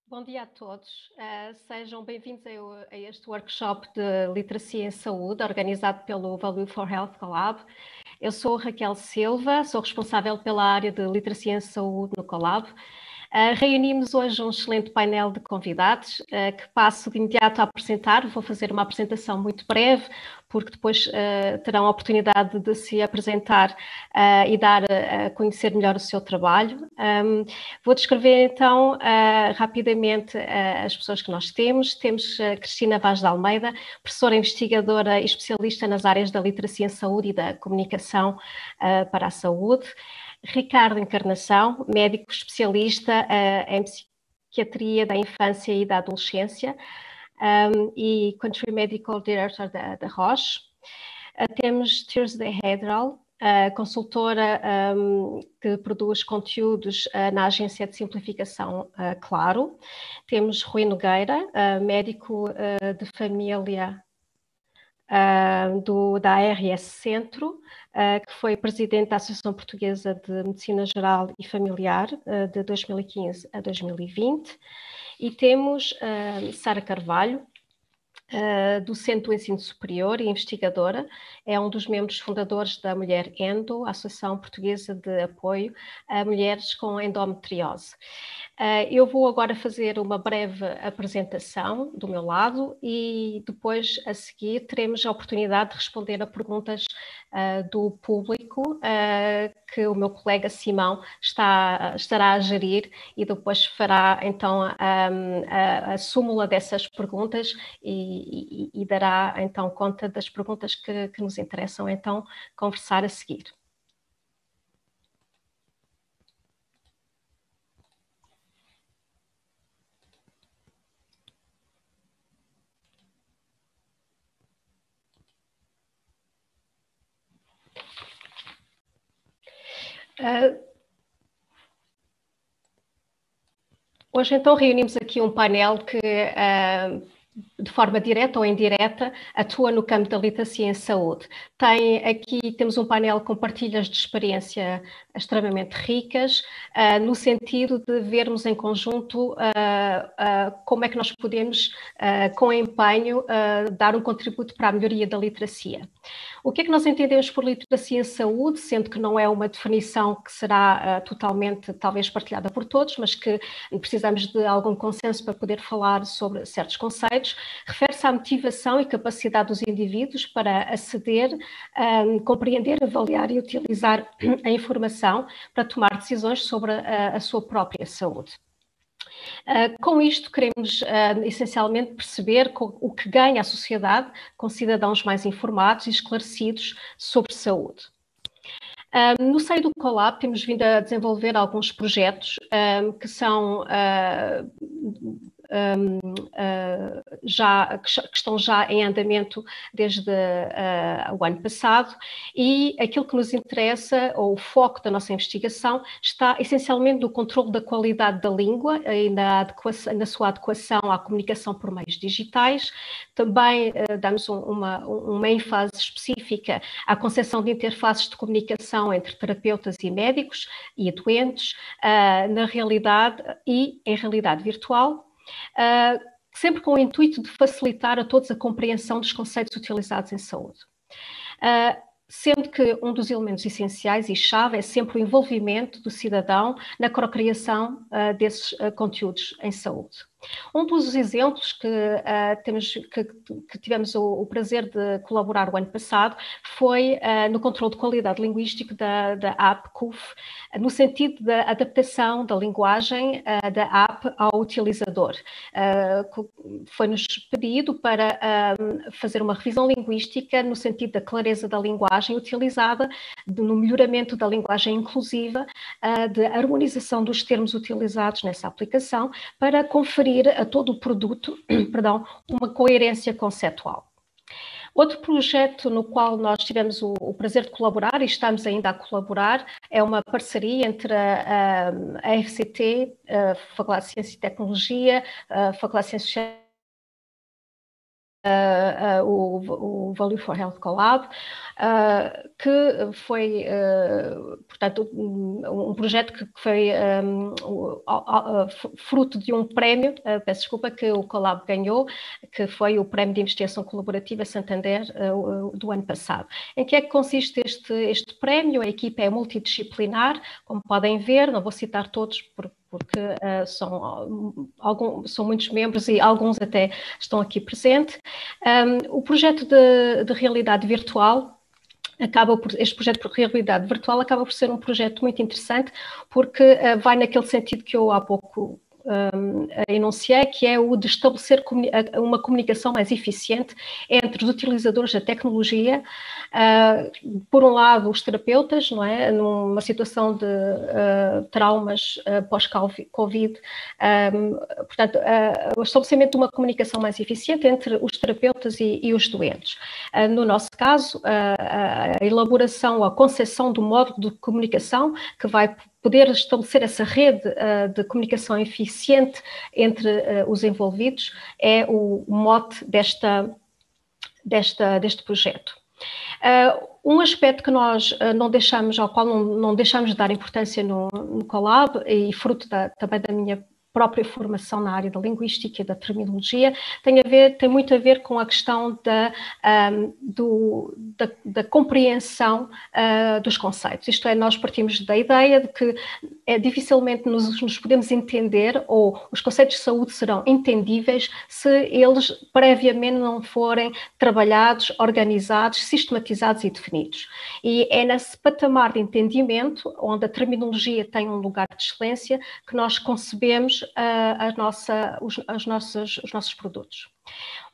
Bom dia a todos. Sejam bem-vindos a este workshop de literacia em saúde, organizado pelo Value for Health Collab. Eu sou Raquel Silva, sou responsável pela área de literacia em saúde no Collab. Reunimos hoje um excelente painel de convidados que passo de imediato a apresentar. Vou fazer uma apresentação muito breve, porque depois terão a oportunidade de se apresentar e dar a conhecer melhor o seu trabalho. Vou descrever então rapidamente as pessoas que nós temos. Temos Cristina Vaz de Almeida, professora investigadora e especialista nas áreas da literacia em saúde e da comunicação para a saúde. Ricardo Encarnação, médico especialista em psiquiatria da infância e da adolescência e Country Medical Director da Roche. Temos Thursday Hedral, consultora que produz conteúdos na agência de simplificação Claro. Temos Rui Nogueira, médico de família da ARS Centro, que foi presidente da Associação Portuguesa de Medicina Geral e Familiar de 2015 a 2020. E temos Sara Carvalho, docente do ensino superior e investigadora, é um dos membros fundadores da Mulher Endo, a Associação Portuguesa de Apoio a Mulheres com Endometriose. Eu vou agora fazer uma breve apresentação do meu lado e depois, a seguir, teremos a oportunidade de responder a perguntas do público que o meu colega Simão estará a gerir e depois fará então a súmula dessas perguntas e dará então conta das perguntas que nos interessam então conversar a seguir. Hoje então reunimos aqui um painel que de forma direta ou indireta, atua no campo da literacia em saúde. Temos um painel com partilhas de experiência extremamente ricas, no sentido de vermos em conjunto como é que nós podemos, com empenho, dar um contributo para a melhoria da literacia. O que é que nós entendemos por literacia em saúde, sendo que não é uma definição que será totalmente, talvez, partilhada por todos, mas que precisamos de algum consenso para poder falar sobre certos conceitos, refere-se à motivação e capacidade dos indivíduos para aceder, compreender, avaliar e utilizar a informação para tomar decisões sobre a sua própria saúde. Com isto, queremos essencialmente perceber o que ganha a sociedade com cidadãos mais informados e esclarecidos sobre saúde. No seio do Collab temos vindo a desenvolver alguns projetos que estão já em andamento desde o ano passado, e aquilo que nos interessa, ou o foco da nossa investigação, está essencialmente no controle da qualidade da língua e na sua adequação à comunicação por meios digitais. Também damos uma ênfase específica à concepção de interfaces de comunicação entre terapeutas e médicos e doentes, na realidade e em realidade virtual, sempre com o intuito de facilitar a todos a compreensão dos conceitos utilizados em saúde. Sendo que um dos elementos essenciais e chave é sempre o envolvimento do cidadão na cocriação desses conteúdos em saúde. Um dos exemplos que tivemos o prazer de colaborar o ano passado foi no controle de qualidade linguística da app CUF, no sentido da adaptação da linguagem da app ao utilizador. Foi-nos pedido para fazer uma revisão linguística no sentido da clareza da linguagem utilizada, no melhoramento da linguagem inclusiva, de harmonização dos termos utilizados nessa aplicação, para conferir a todo o produto, uma coerência conceptual. Outro projeto no qual nós tivemos o prazer de colaborar, e estamos ainda a colaborar, é uma parceria entre a FCT, a Faculdade de Ciência e Tecnologia, a Faculdade de Ciências o Value for Health Collab, que foi, portanto, um projeto que foi fruto de um prémio, peço desculpa, que o Collab ganhou, que foi o Prémio de Investigação Colaborativa Santander do ano passado. Em que é que consiste este prémio? A equipa é multidisciplinar, como podem ver, não vou citar todos porque são muitos membros e alguns até estão aqui presentes. O projeto de realidade virtual este projeto de realidade virtual acaba por ser um projeto muito interessante, porque vai naquele sentido que eu há pouco enunciei, que é o de estabelecer uma comunicação mais eficiente entre os utilizadores da tecnologia, por um lado os terapeutas, não é? Numa situação de traumas pós-Covid, portanto, o estabelecimento de uma comunicação mais eficiente entre os terapeutas e os doentes. No nosso caso, a elaboração, a concepção do módulo de comunicação que vai poder estabelecer essa rede de comunicação eficiente entre os envolvidos é o mote deste projeto. Um aspecto que nós ao qual não deixamos de dar importância no Collab, e fruto também da minha própria formação na área da linguística e da terminologia, tem muito a ver com a questão da compreensão dos conceitos. Isto é, nós partimos da ideia de que dificilmente nos podemos entender, ou os conceitos de saúde serão entendíveis, se eles previamente não forem trabalhados, organizados, sistematizados e definidos. E é nesse patamar de entendimento, onde a terminologia tem um lugar de excelência, que nós concebemos os nossos produtos.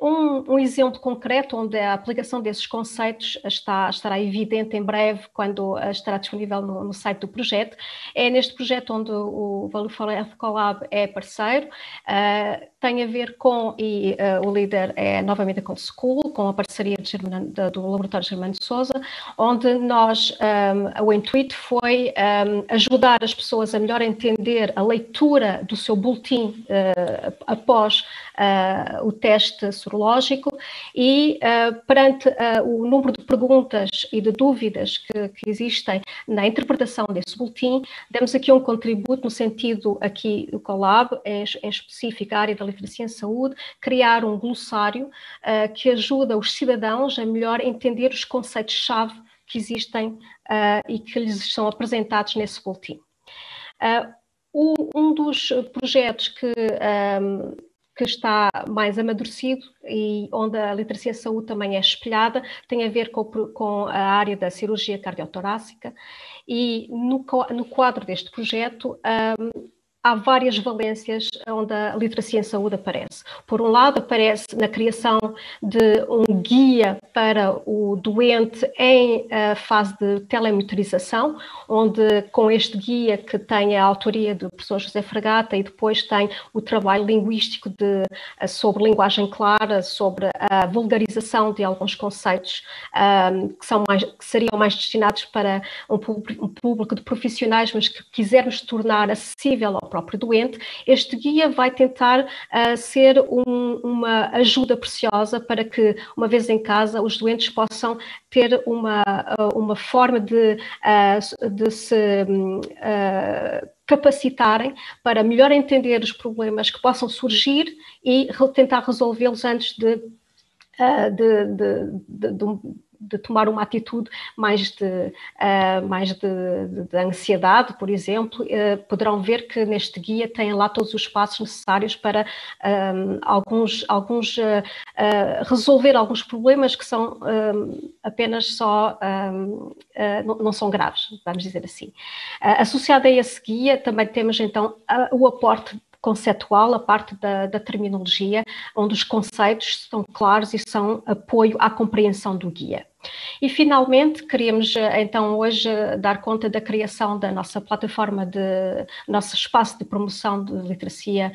Um exemplo concreto onde a aplicação desses conceitos estará evidente em breve, quando estará disponível no site do projeto, é neste projeto onde o Value for Health Collab é parceiro, tem a ver com, e o líder é novamente a Cold School, com a parceria do Laboratório Germano de Sousa, onde o intuito foi ajudar as pessoas a melhor entender a leitura do seu boletim após o teste sorológico e perante o número de perguntas e de dúvidas que existem na interpretação desse boletim, demos aqui um contributo no sentido aqui do Collab, em específico a área da literacia em saúde, criar um glossário que ajuda os cidadãos a melhor entender os conceitos-chave que existem e que lhes são apresentados nesse boletim. Um dos projetos que está mais amadurecido e onde a literacia em saúde também é espelhada, tem a ver com a área da cirurgia cardiotorácica, e no quadro deste projeto há várias valências onde a literacia em saúde aparece. Por um lado, aparece na criação de um guia para o doente em fase de telemonitorização, onde com este guia, que tem a autoria do professor José Fragata, e depois tem o trabalho linguístico sobre linguagem clara, sobre a vulgarização de alguns conceitos que seriam mais destinados para um público de profissionais, mas que quisermos tornar acessível ao próprio doente. Este guia vai tentar ser uma ajuda preciosa para que, uma vez em casa, os doentes possam ter uma forma de se capacitarem para melhor entender os problemas que possam surgir e tentar resolvê-los antes de tomar uma atitude mais de ansiedade, por exemplo. Poderão ver que neste guia tem lá todos os passos necessários para resolver alguns problemas que são apenas não são graves, vamos dizer assim. Associado a esse guia também temos então o aporte conceptual, a parte da terminologia, onde os conceitos são claros e são apoio à compreensão do guia. E, finalmente, queríamos, então, hoje dar conta da criação da nossa plataforma, nosso espaço de promoção de literacia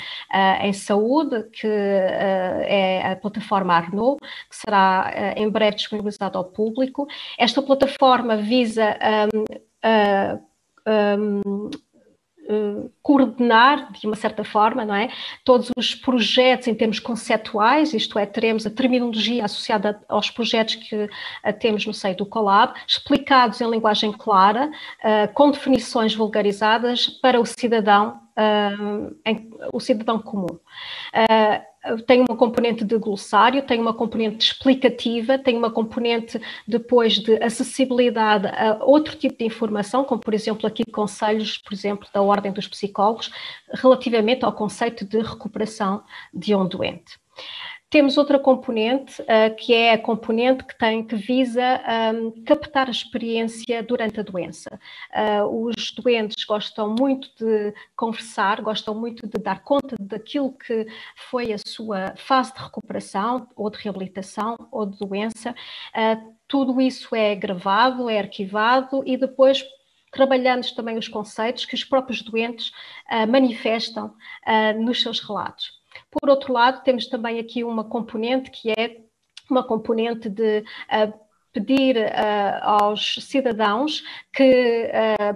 em saúde, que é a plataforma Arnaud, que será em breve disponibilizada ao público. Esta plataforma visa coordenar, de uma certa forma, não é? Todos os projetos em termos conceptuais, isto é, teremos a terminologia associada aos projetos que temos no seio do Colab, explicados em linguagem clara, com definições vulgarizadas para o cidadão comum. Tem uma componente de glossário, tem uma componente explicativa, tem uma componente depois de acessibilidade a outro tipo de informação, como por exemplo aqui conselhos, por exemplo, da Ordem dos Psicólogos, relativamente ao conceito de recuperação de um doente. Temos outra componente, que é a componente que visa captar a experiência durante a doença. Os doentes gostam muito de conversar, gostam muito de dar conta daquilo que foi a sua fase de recuperação, ou de reabilitação, ou de doença. Tudo isso é gravado, é arquivado e depois trabalhamos também os conceitos que os próprios doentes manifestam nos seus relatos. Por outro lado, temos também aqui uma componente que é uma componente de pedir aos cidadãos que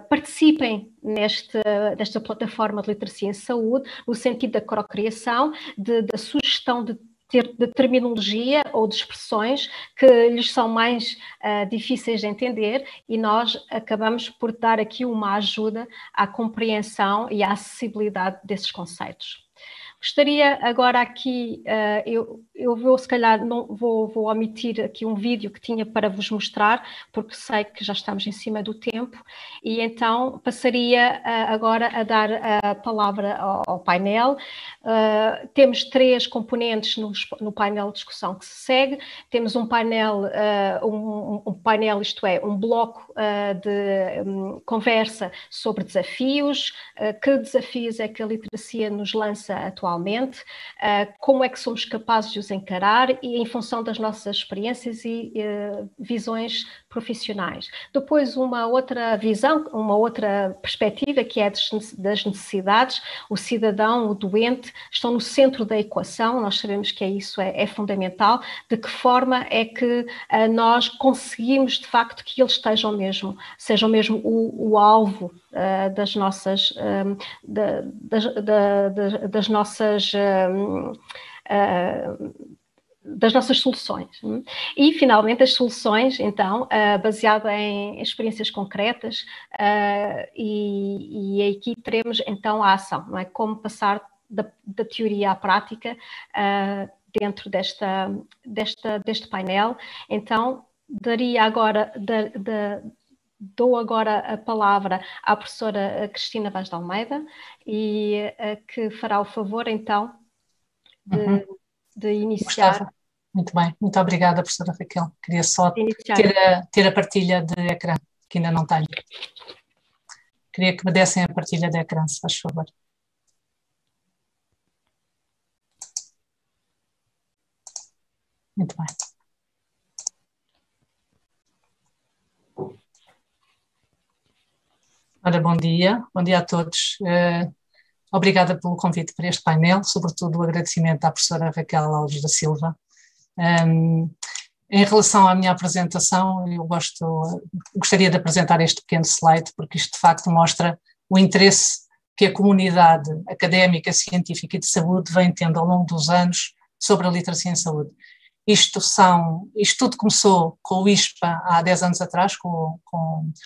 participem nesta plataforma de literacia em saúde, no sentido da procriação, da sugestão de terminologia ou de expressões que lhes são mais difíceis de entender, e nós acabamos por dar aqui uma ajuda à compreensão e à acessibilidade desses conceitos. Gostaria agora aqui, eu vou se calhar, não, vou omitir aqui um vídeo que tinha para vos mostrar, porque sei que já estamos em cima do tempo, e então passaria agora a dar a palavra ao painel. Temos 3 componentes no painel de discussão que se segue. Temos um painel, isto é, um bloco de conversa sobre desafios, que desafios é que a literacia nos lança atualmente, como é que somos capazes de os encarar e em função das nossas experiências e visões profissionais. Depois uma outra visão, uma outra perspectiva, que é das necessidades. O cidadão, o doente, estão no centro da equação. Nós sabemos que isso é fundamental. De que forma é que nós conseguimos, de facto, que eles sejam mesmo o alvo das nossas soluções. E, finalmente, as soluções, então, baseadas em experiências concretas, e aqui teremos, então, a ação, não é? Como passar da teoria à prática dentro deste painel. Então, dou agora a palavra à professora Cristina Vaz de Almeida, e que fará o favor, então, de iniciar. Gostava. Muito bem, muito obrigada, professora Raquel. Queria só ter a partilha de ecrã, que ainda não tenho. Queria que me dessem a partilha de ecrã, se faz favor. Muito bem. Ora, bom dia a todos. Obrigada pelo convite para este painel, sobretudo o agradecimento à professora Raquel Alves da Silva. Em relação à minha apresentação, eu gostaria de apresentar este pequeno slide, porque isto de facto mostra o interesse que a comunidade académica, científica e de saúde vem tendo ao longo dos anos sobre a literacia em saúde. Isto tudo começou com o ISPA há 10 anos atrás, com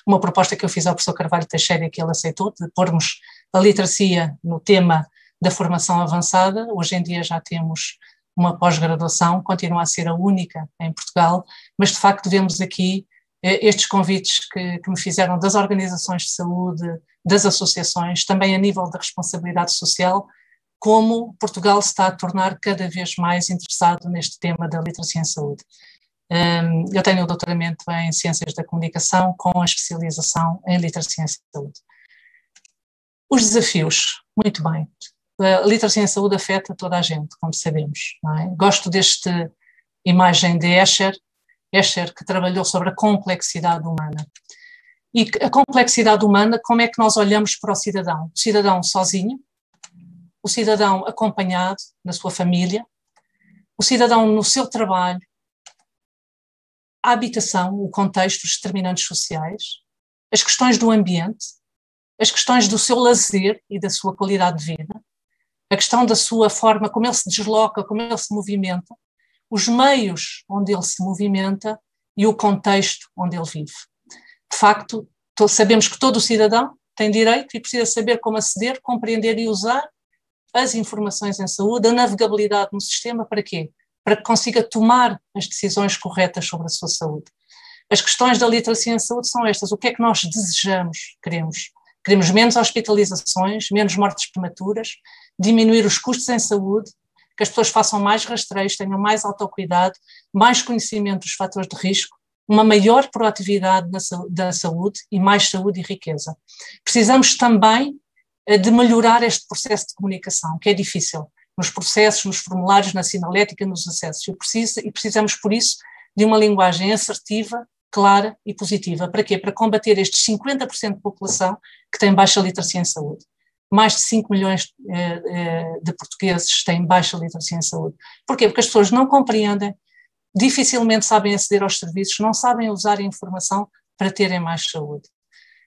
uma proposta que eu fiz ao professor Carvalho Teixeira, que ele aceitou, de pormos a literacia no tema da formação avançada. Hoje em dia já temos uma pós-graduação, continua a ser a única em Portugal, mas de facto vemos aqui estes convites que me fizeram das organizações de saúde, das associações, também a nível da responsabilidade social, como Portugal se está a tornar cada vez mais interessado neste tema da literacia em saúde. Eu tenho o doutoramento em Ciências da Comunicação com a especialização em literacia em saúde. Os desafios, muito bem. A literacia em saúde afeta toda a gente, como sabemos, não é? Gosto desta imagem de Escher, que trabalhou sobre a complexidade humana. E a complexidade humana, como é que nós olhamos para o cidadão? O cidadão sozinho, o cidadão acompanhado na sua família, o cidadão no seu trabalho, a habitação, o contexto, os determinantes sociais, as questões do ambiente, as questões do seu lazer e da sua qualidade de vida, a questão da sua forma, como ele se desloca, como ele se movimenta, os meios onde ele se movimenta e o contexto onde ele vive. De facto, sabemos que todo o cidadão tem direito e precisa saber como aceder, compreender e usar as informações em saúde, a navegabilidade no sistema, para quê? Para que consiga tomar as decisões corretas sobre a sua saúde. As questões da literacia em saúde são estas: o que é que nós desejamos, queremos? Queremos menos hospitalizações, menos mortes prematuras, diminuir os custos em saúde, que as pessoas façam mais rastreios, tenham mais autocuidado, mais conhecimento dos fatores de risco, uma maior proatividade da saúde e mais saúde e riqueza. Precisamos também de melhorar este processo de comunicação, que é difícil, nos processos, nos formulários, na sinalética, nos acessos. E precisamos, por isso, de uma linguagem assertiva, clara e positiva. Para quê? Para combater estes 50% de população que tem baixa literacia em saúde. Mais de 5 milhões de portugueses têm baixa literacia em saúde. Porquê? Porque as pessoas não compreendem, dificilmente sabem aceder aos serviços, não sabem usar a informação para terem mais saúde.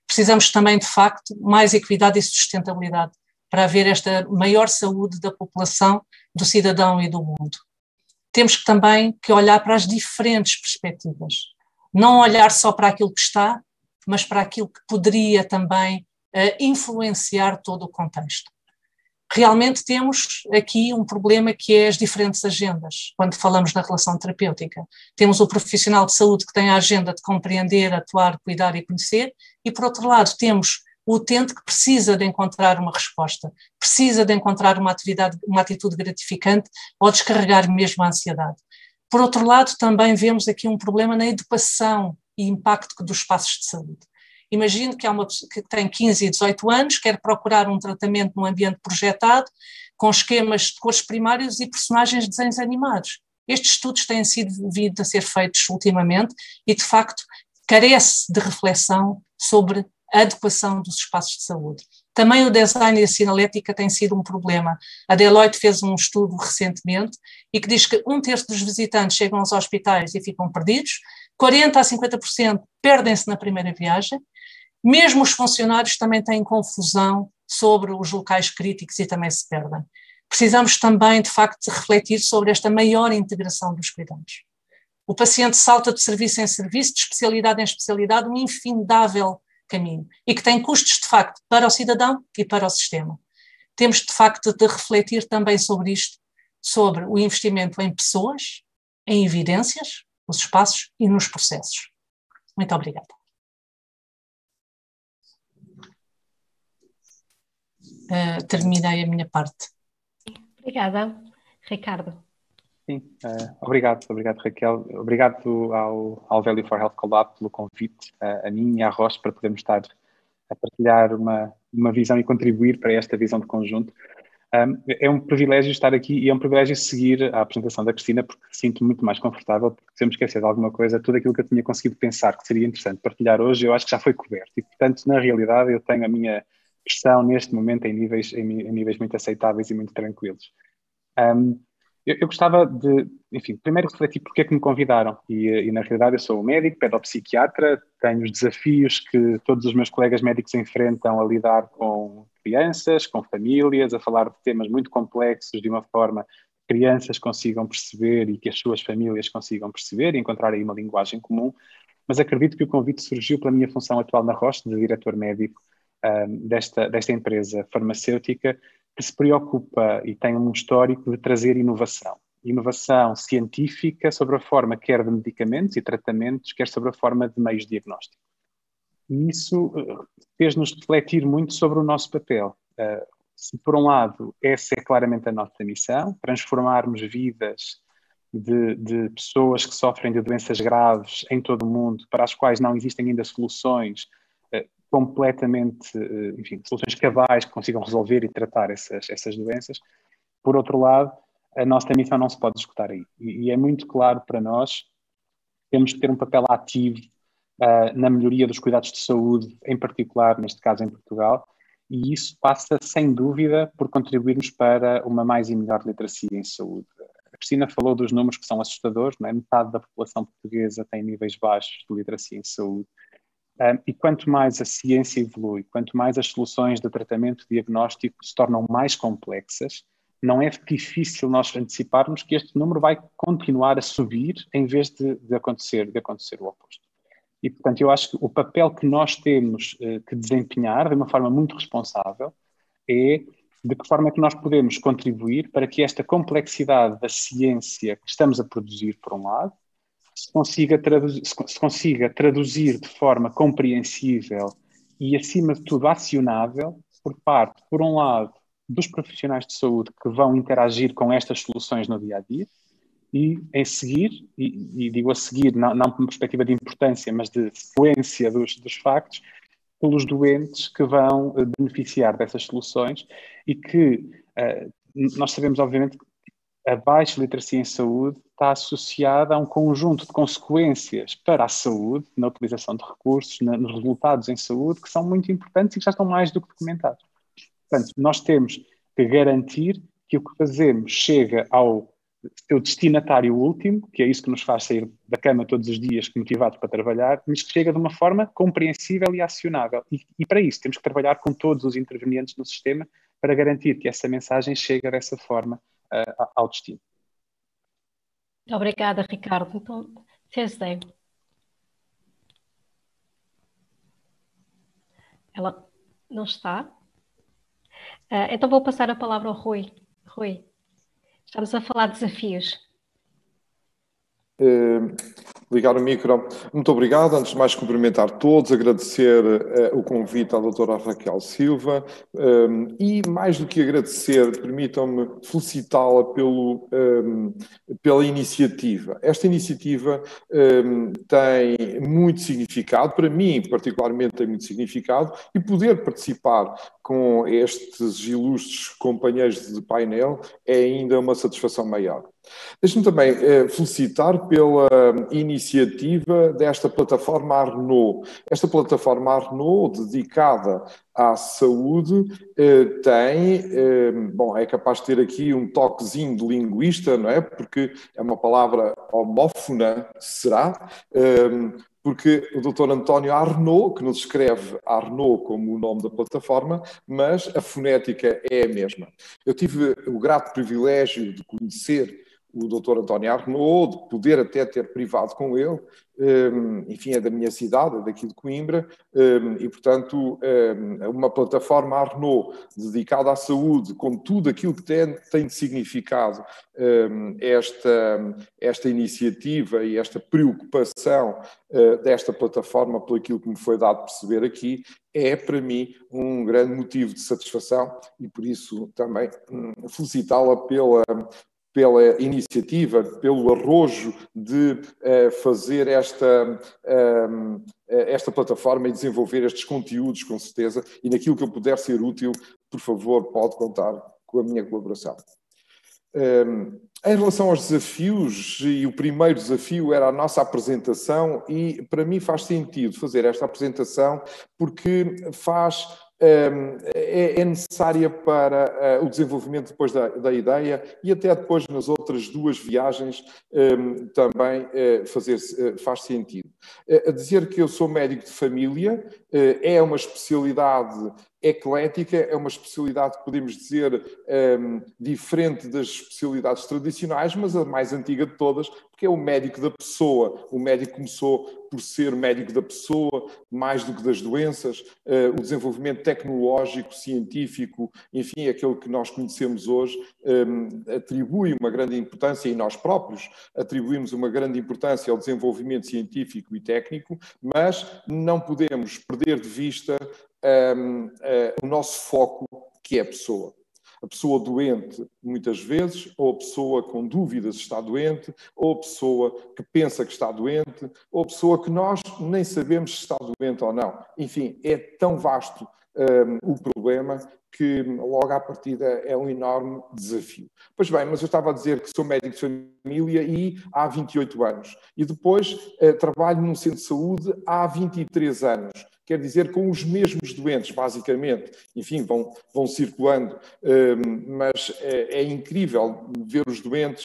Precisamos também, de facto, mais equidade e sustentabilidade para haver esta maior saúde da população, do cidadão e do mundo. Temos também que olhar para as diferentes perspectivas. Não olhar só para aquilo que está, mas para aquilo que poderia também influenciar todo o contexto. Realmente temos aqui um problema que é as diferentes agendas, quando falamos na relação terapêutica. Temos o profissional de saúde que tem a agenda de compreender, atuar, cuidar e conhecer, e por outro lado temos o utente que precisa de encontrar uma resposta, precisa de encontrar uma atitude gratificante ou descarregar mesmo a ansiedade. Por outro lado, também vemos aqui um problema na educação e impacto dos espaços de saúde. Imagino que há uma pessoa que tem 15 e 18 anos, quer procurar um tratamento num ambiente projetado, com esquemas de cores primários e personagens de desenhos animados. Estes estudos têm vindo a ser feitos ultimamente e, de facto, carece de reflexão sobre a adequação dos espaços de saúde. Também o design e a sinalética têm sido um problema. A Deloitte fez um estudo recentemente e que diz que 1/3 dos visitantes chegam aos hospitais e ficam perdidos, 40% a 50% perdem-se na primeira viagem. Mesmo os funcionários também têm confusão sobre os locais críticos e também se perdem. Precisamos também, de facto, de refletir sobre esta maior integração dos cuidados. O paciente salta de serviço em serviço, de especialidade em especialidade, um infindável caminho, e que tem custos, de facto, para o cidadão e para o sistema. Temos, de facto, de refletir também sobre isto, sobre o investimento em pessoas, em evidências, nos espaços e nos processos. Muito obrigada. Terminei a minha parte. Obrigada. Ricardo. Sim, obrigado Raquel, obrigado ao Value for Health Collab pelo convite, a mim e à Roche, para podermos estar a partilhar uma visão e contribuir para esta visão de conjunto. É um privilégio estar aqui e é um privilégio seguir a apresentação da Cristina, porque sinto muito mais confortável, porque se eu me esquecer de alguma coisa, tudo aquilo que eu tinha conseguido pensar que seria interessante partilhar hoje, eu acho que já foi coberto e, portanto, na realidade eu tenho a minha expressão neste momento em níveis muito aceitáveis e muito tranquilos. Eu gostava de, enfim, primeiro refletir porque é que me convidaram e na realidade eu sou médico, pedopsiquiatra, tenho os desafios que todos os meus colegas médicos enfrentam a lidar com crianças, com famílias, a falar de temas muito complexos de uma forma que crianças consigam perceber e que as suas famílias consigam perceber e encontrar aí uma linguagem comum, mas acredito que o convite surgiu pela minha função atual na Roche, de diretor médico desta empresa farmacêutica, que se preocupa e tem um histórico de trazer inovação científica sobre a forma quer de medicamentos e tratamentos, quer sobre a forma de meios de diagnóstico. E isso fez-nos refletir muito sobre o nosso papel. Se por um lado essa é claramente a nossa missão, transformarmos vidas de pessoas que sofrem de doenças graves em todo o mundo, para as quais não existem ainda soluções completamente, enfim, soluções cabais que consigam resolver e tratar essas doenças. Por outro lado, a nossa missão não se pode esgotar aí. E é muito claro para nós que temos que ter um papel ativo na melhoria dos cuidados de saúde, em particular, neste caso em Portugal, e isso passa, sem dúvida, por contribuirmos para uma mais e melhor literacia em saúde. A Cristina falou dos números que são assustadores, não é? Metade da população portuguesa tem níveis baixos de literacia em saúde. E quanto mais a ciência evolui, quanto mais as soluções de tratamento diagnóstico se tornam mais complexas, não é difícil nós anteciparmos que este número vai continuar a subir em vez de acontecer o oposto. E, portanto, eu acho que o papel que nós temos que desempenhar de uma forma muito responsável é de que forma é que nós podemos contribuir para que esta complexidade da ciência que estamos a produzir, por um lado, se consiga traduzir de forma compreensível e, acima de tudo, acionável por parte, por um lado, dos profissionais de saúde que vão interagir com estas soluções no dia-a-dia e, em seguir, e digo a seguir, não por uma perspectiva de importância, mas de sequência dos factos, pelos doentes que vão beneficiar dessas soluções e que nós sabemos, obviamente, que a baixa literacia em saúde está associada a um conjunto de consequências para a saúde, na utilização de recursos, nos resultados em saúde, que são muito importantes e que já estão mais do que documentados. Portanto, nós temos que garantir que o que fazemos chega ao seu destinatário último, que é isso que nos faz sair da cama todos os dias motivados para trabalhar, mas que chega de uma forma compreensível e acionável. E para isso temos que trabalhar com todos os intervenientes no sistema para garantir que essa mensagem chega dessa forma ao destino. Obrigada, Ricardo. Então, Tesdei. Ela não está? Então vou passar a palavra ao Rui. Rui, estamos a falar de desafios. Ligar o micro. Muito obrigado. Antes de mais, cumprimentar todos, agradecer o convite à doutora Raquel Silva e, mais do que agradecer, permitam-me felicitá-la pela iniciativa. Esta iniciativa tem muito significado, para mim, particularmente, tem muito significado, e poder participar com estes ilustres companheiros de painel é ainda uma satisfação maior. Deixe-me também felicitar pela iniciativa desta plataforma Arnaud. Esta plataforma Arnaud, dedicada à saúde, é capaz de ter aqui um toquezinho de linguista, não é? Porque é uma palavra homófona, será? Porque o Dr. António Arnaud, que nos escreve Arnaud como o nome da plataforma, mas a fonética é a mesma. Eu tive o grato privilégio de conhecer o Dr. António Arnaud, de poder até ter privado com ele, enfim, é da minha cidade, é daqui de Coimbra, e, portanto, uma plataforma Arnaud dedicada à saúde, com tudo aquilo que tem de significado esta iniciativa e esta preocupação desta plataforma, por aquilo que me foi dado perceber aqui, é, para mim, um grande motivo de satisfação e, por isso, também felicitá-la pela iniciativa, pelo arrojo de fazer esta plataforma e desenvolver estes conteúdos, com certeza, e naquilo que eu puder ser útil, por favor, pode contar com a minha colaboração. Em relação aos desafios, e o primeiro desafio era a nossa apresentação, e para mim faz sentido fazer esta apresentação porque é necessária para o desenvolvimento depois da ideia e até depois nas outras duas viagens também faz sentido. A dizer que eu sou médico de família é uma especialidade eclética, é uma especialidade que podemos dizer diferente das especialidades tradicionais, mas a mais antiga de todas, porque é o médico da pessoa. O médico começou por ser médico da pessoa, mais do que das doenças. O desenvolvimento tecnológico, científico, enfim, aquele que nós conhecemos hoje, atribui uma grande importância, e nós próprios atribuímos uma grande importância ao desenvolvimento científico e técnico, mas não podemos perder de vista o nosso foco, que é a pessoa. A pessoa doente, muitas vezes, ou a pessoa com dúvidas está doente, ou a pessoa que pensa que está doente, ou a pessoa que nós nem sabemos se está doente ou não. Enfim, é tão vasto o problema que logo à partida é um enorme desafio. Pois bem, mas eu estava a dizer que sou médico de família e há 28 anos. E depois trabalho num centro de saúde há 23 anos. quer dizer com os mesmos doentes, basicamente. Enfim, vão circulando, mas é incrível ver os doentes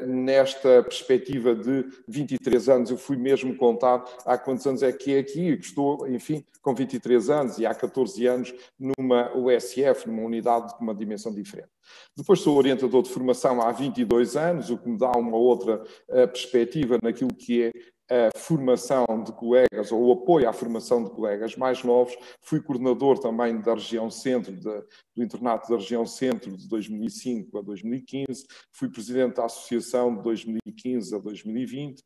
nesta perspectiva de 23 anos. Eu fui mesmo contar há quantos anos é que aqui, que estou, enfim, com 23 anos e há 14 anos numa USF, numa unidade com uma dimensão diferente. Depois sou orientador de formação há 22 anos, o que me dá uma outra perspectiva naquilo que é a formação de colegas, ou o apoio à formação de colegas mais novos. Fui coordenador também da região centro, do internato da região centro de 2005 a 2015. Fui presidente da associação de 2015 a 2020.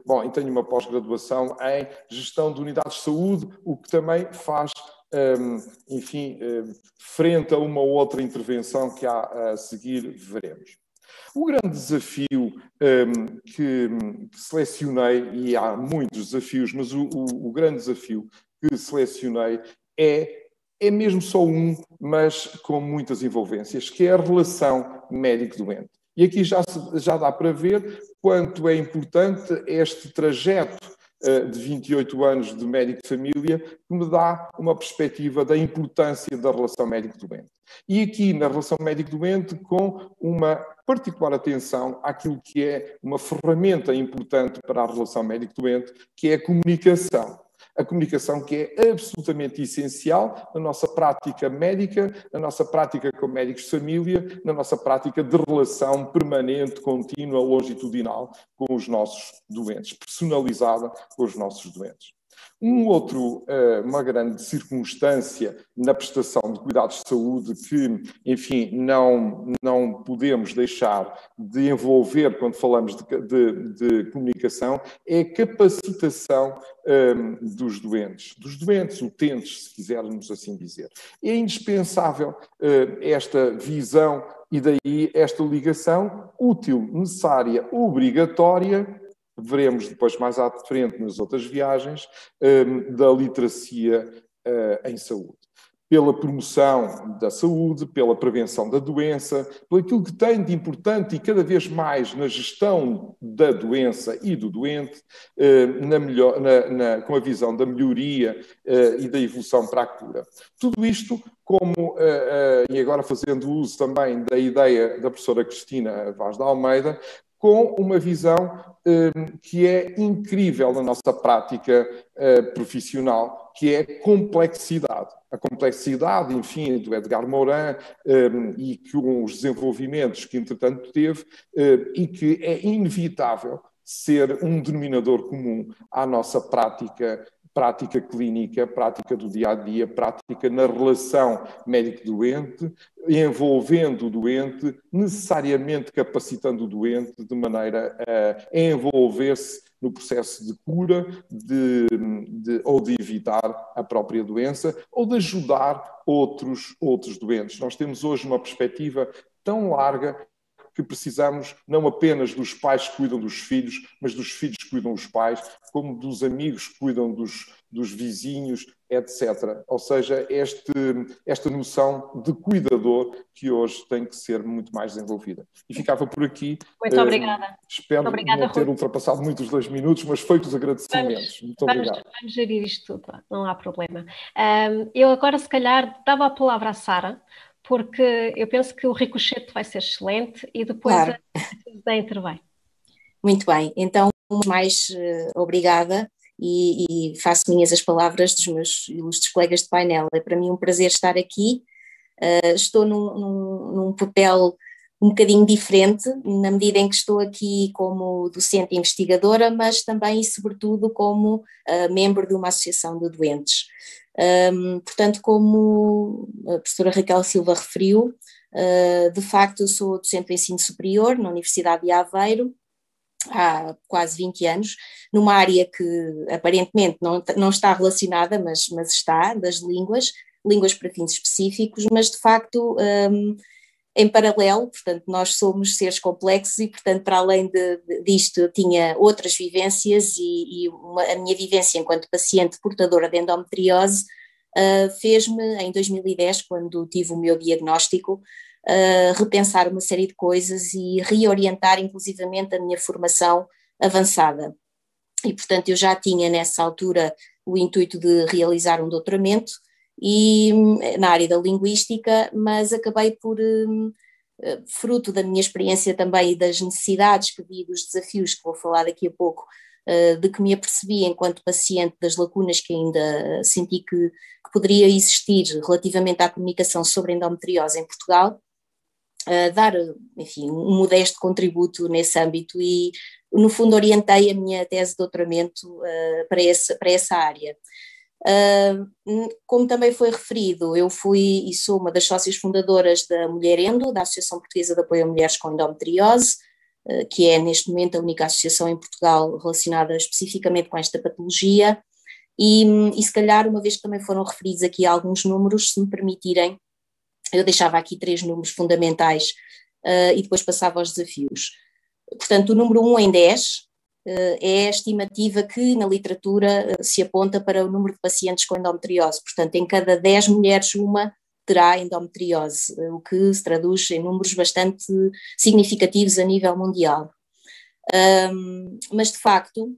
Bom, e tenho uma pós-graduação em gestão de unidades de saúde, o que também faz, enfim, frente a uma outra intervenção que há a seguir veremos. O grande desafio que selecionei, e há muitos desafios, mas o grande desafio que selecionei é mesmo só um, mas com muitas envolvências, que é a relação médico-doente. E aqui já dá para ver quanto é importante este trajeto de 28 anos de médico de família, que me dá uma perspectiva da importância da relação médico-doente. E aqui, na relação médico-doente, com uma particular atenção àquilo que é uma ferramenta importante para a relação médico-doente, que é a comunicação. A comunicação que é absolutamente essencial na nossa prática médica, na nossa prática com médicos de família, na nossa prática de relação permanente, contínua, longitudinal com os nossos doentes, personalizada com os nossos doentes. Uma grande circunstância na prestação de cuidados de saúde que, enfim, não podemos deixar de envolver quando falamos de comunicação é a capacitação dos doentes, utentes, se quisermos assim dizer. É indispensável esta visão e daí esta ligação útil, necessária, obrigatória. Veremos depois mais à frente nas outras viagens, da literacia em saúde. Pela promoção da saúde, pela prevenção da doença, por aquilo que tem de importante e cada vez mais na gestão da doença e do doente, com a visão da melhoria e da evolução para a cura. Tudo isto e agora fazendo uso também da ideia da professora Cristina Vaz de Almeida, com uma visão que é incrível na nossa prática profissional, que é a complexidade. A complexidade, enfim, do Edgar Morin e com os desenvolvimentos que, entretanto, teve e que é inevitável ser um denominador comum à nossa prática clínica, prática do dia-a-dia, prática na relação médico-doente, envolvendo o doente, necessariamente capacitando o doente de maneira a envolver-se no processo de cura ou de evitar a própria doença ou de ajudar outros doentes. Nós temos hoje uma perspectiva tão larga que precisamos não apenas dos pais que cuidam dos filhos, mas dos filhos que cuidam dos pais, como dos amigos que cuidam dos vizinhos, etc. Ou seja, esta noção de cuidador que hoje tem que ser muito mais desenvolvida. E ficava por aqui. Muito obrigada. Espero muito obrigada, não ter ultrapassado muito os 2 minutos, mas feitos os agradecimentos. Muito obrigado. Vamos gerir isto tudo, não há problema. Eu agora, se calhar, dava a palavra à Sara, porque eu penso que o ricochete vai ser excelente e depois claro. a intervém. Muito bem, então mais obrigada e faço minhas as palavras dos meus ilustres colegas de painel. É para mim um prazer estar aqui, estou num papel um bocadinho diferente, na medida em que estou aqui como docente e investigadora, mas também e sobretudo como membro de uma associação de doentes. Portanto, como a professora Raquel Silva referiu, de facto eu sou docente do ensino superior na Universidade de Aveiro há quase 20 anos, numa área que aparentemente não está relacionada, mas está, das línguas para fins específicos, mas de facto em paralelo, portanto nós somos seres complexos e portanto para além disto eu tinha outras vivências e a minha vivência enquanto paciente portadora de endometriose fez-me em 2010, quando tive o meu diagnóstico, repensar uma série de coisas e reorientar inclusivamente a minha formação avançada. E portanto eu já tinha nessa altura o intuito de realizar um doutoramento e na área da linguística, mas acabei por, fruto da minha experiência também e das necessidades que vi, dos desafios que vou falar daqui a pouco, de que me apercebi enquanto paciente das lacunas que ainda senti que poderia existir relativamente à comunicação sobre endometriose em Portugal, dar, enfim, um modesto contributo nesse âmbito e, no fundo, orientei a minha tese de doutoramento para essa área. Como também foi referido, eu fui e sou uma das sócias fundadoras da Mulher Endo, da Associação Portuguesa de Apoio a Mulheres com Endometriose, que é neste momento a única associação em Portugal relacionada especificamente com esta patologia, e se calhar, uma vez que também foram referidos aqui alguns números, se me permitirem, eu deixava aqui 3 números fundamentais e depois passava aos desafios. Portanto, o número 1 em 10 é a estimativa que na literatura se aponta para o número de pacientes com endometriose. Portanto, em cada 10 mulheres, uma terá endometriose, o que se traduz em números bastante significativos a nível mundial. Mas, de facto,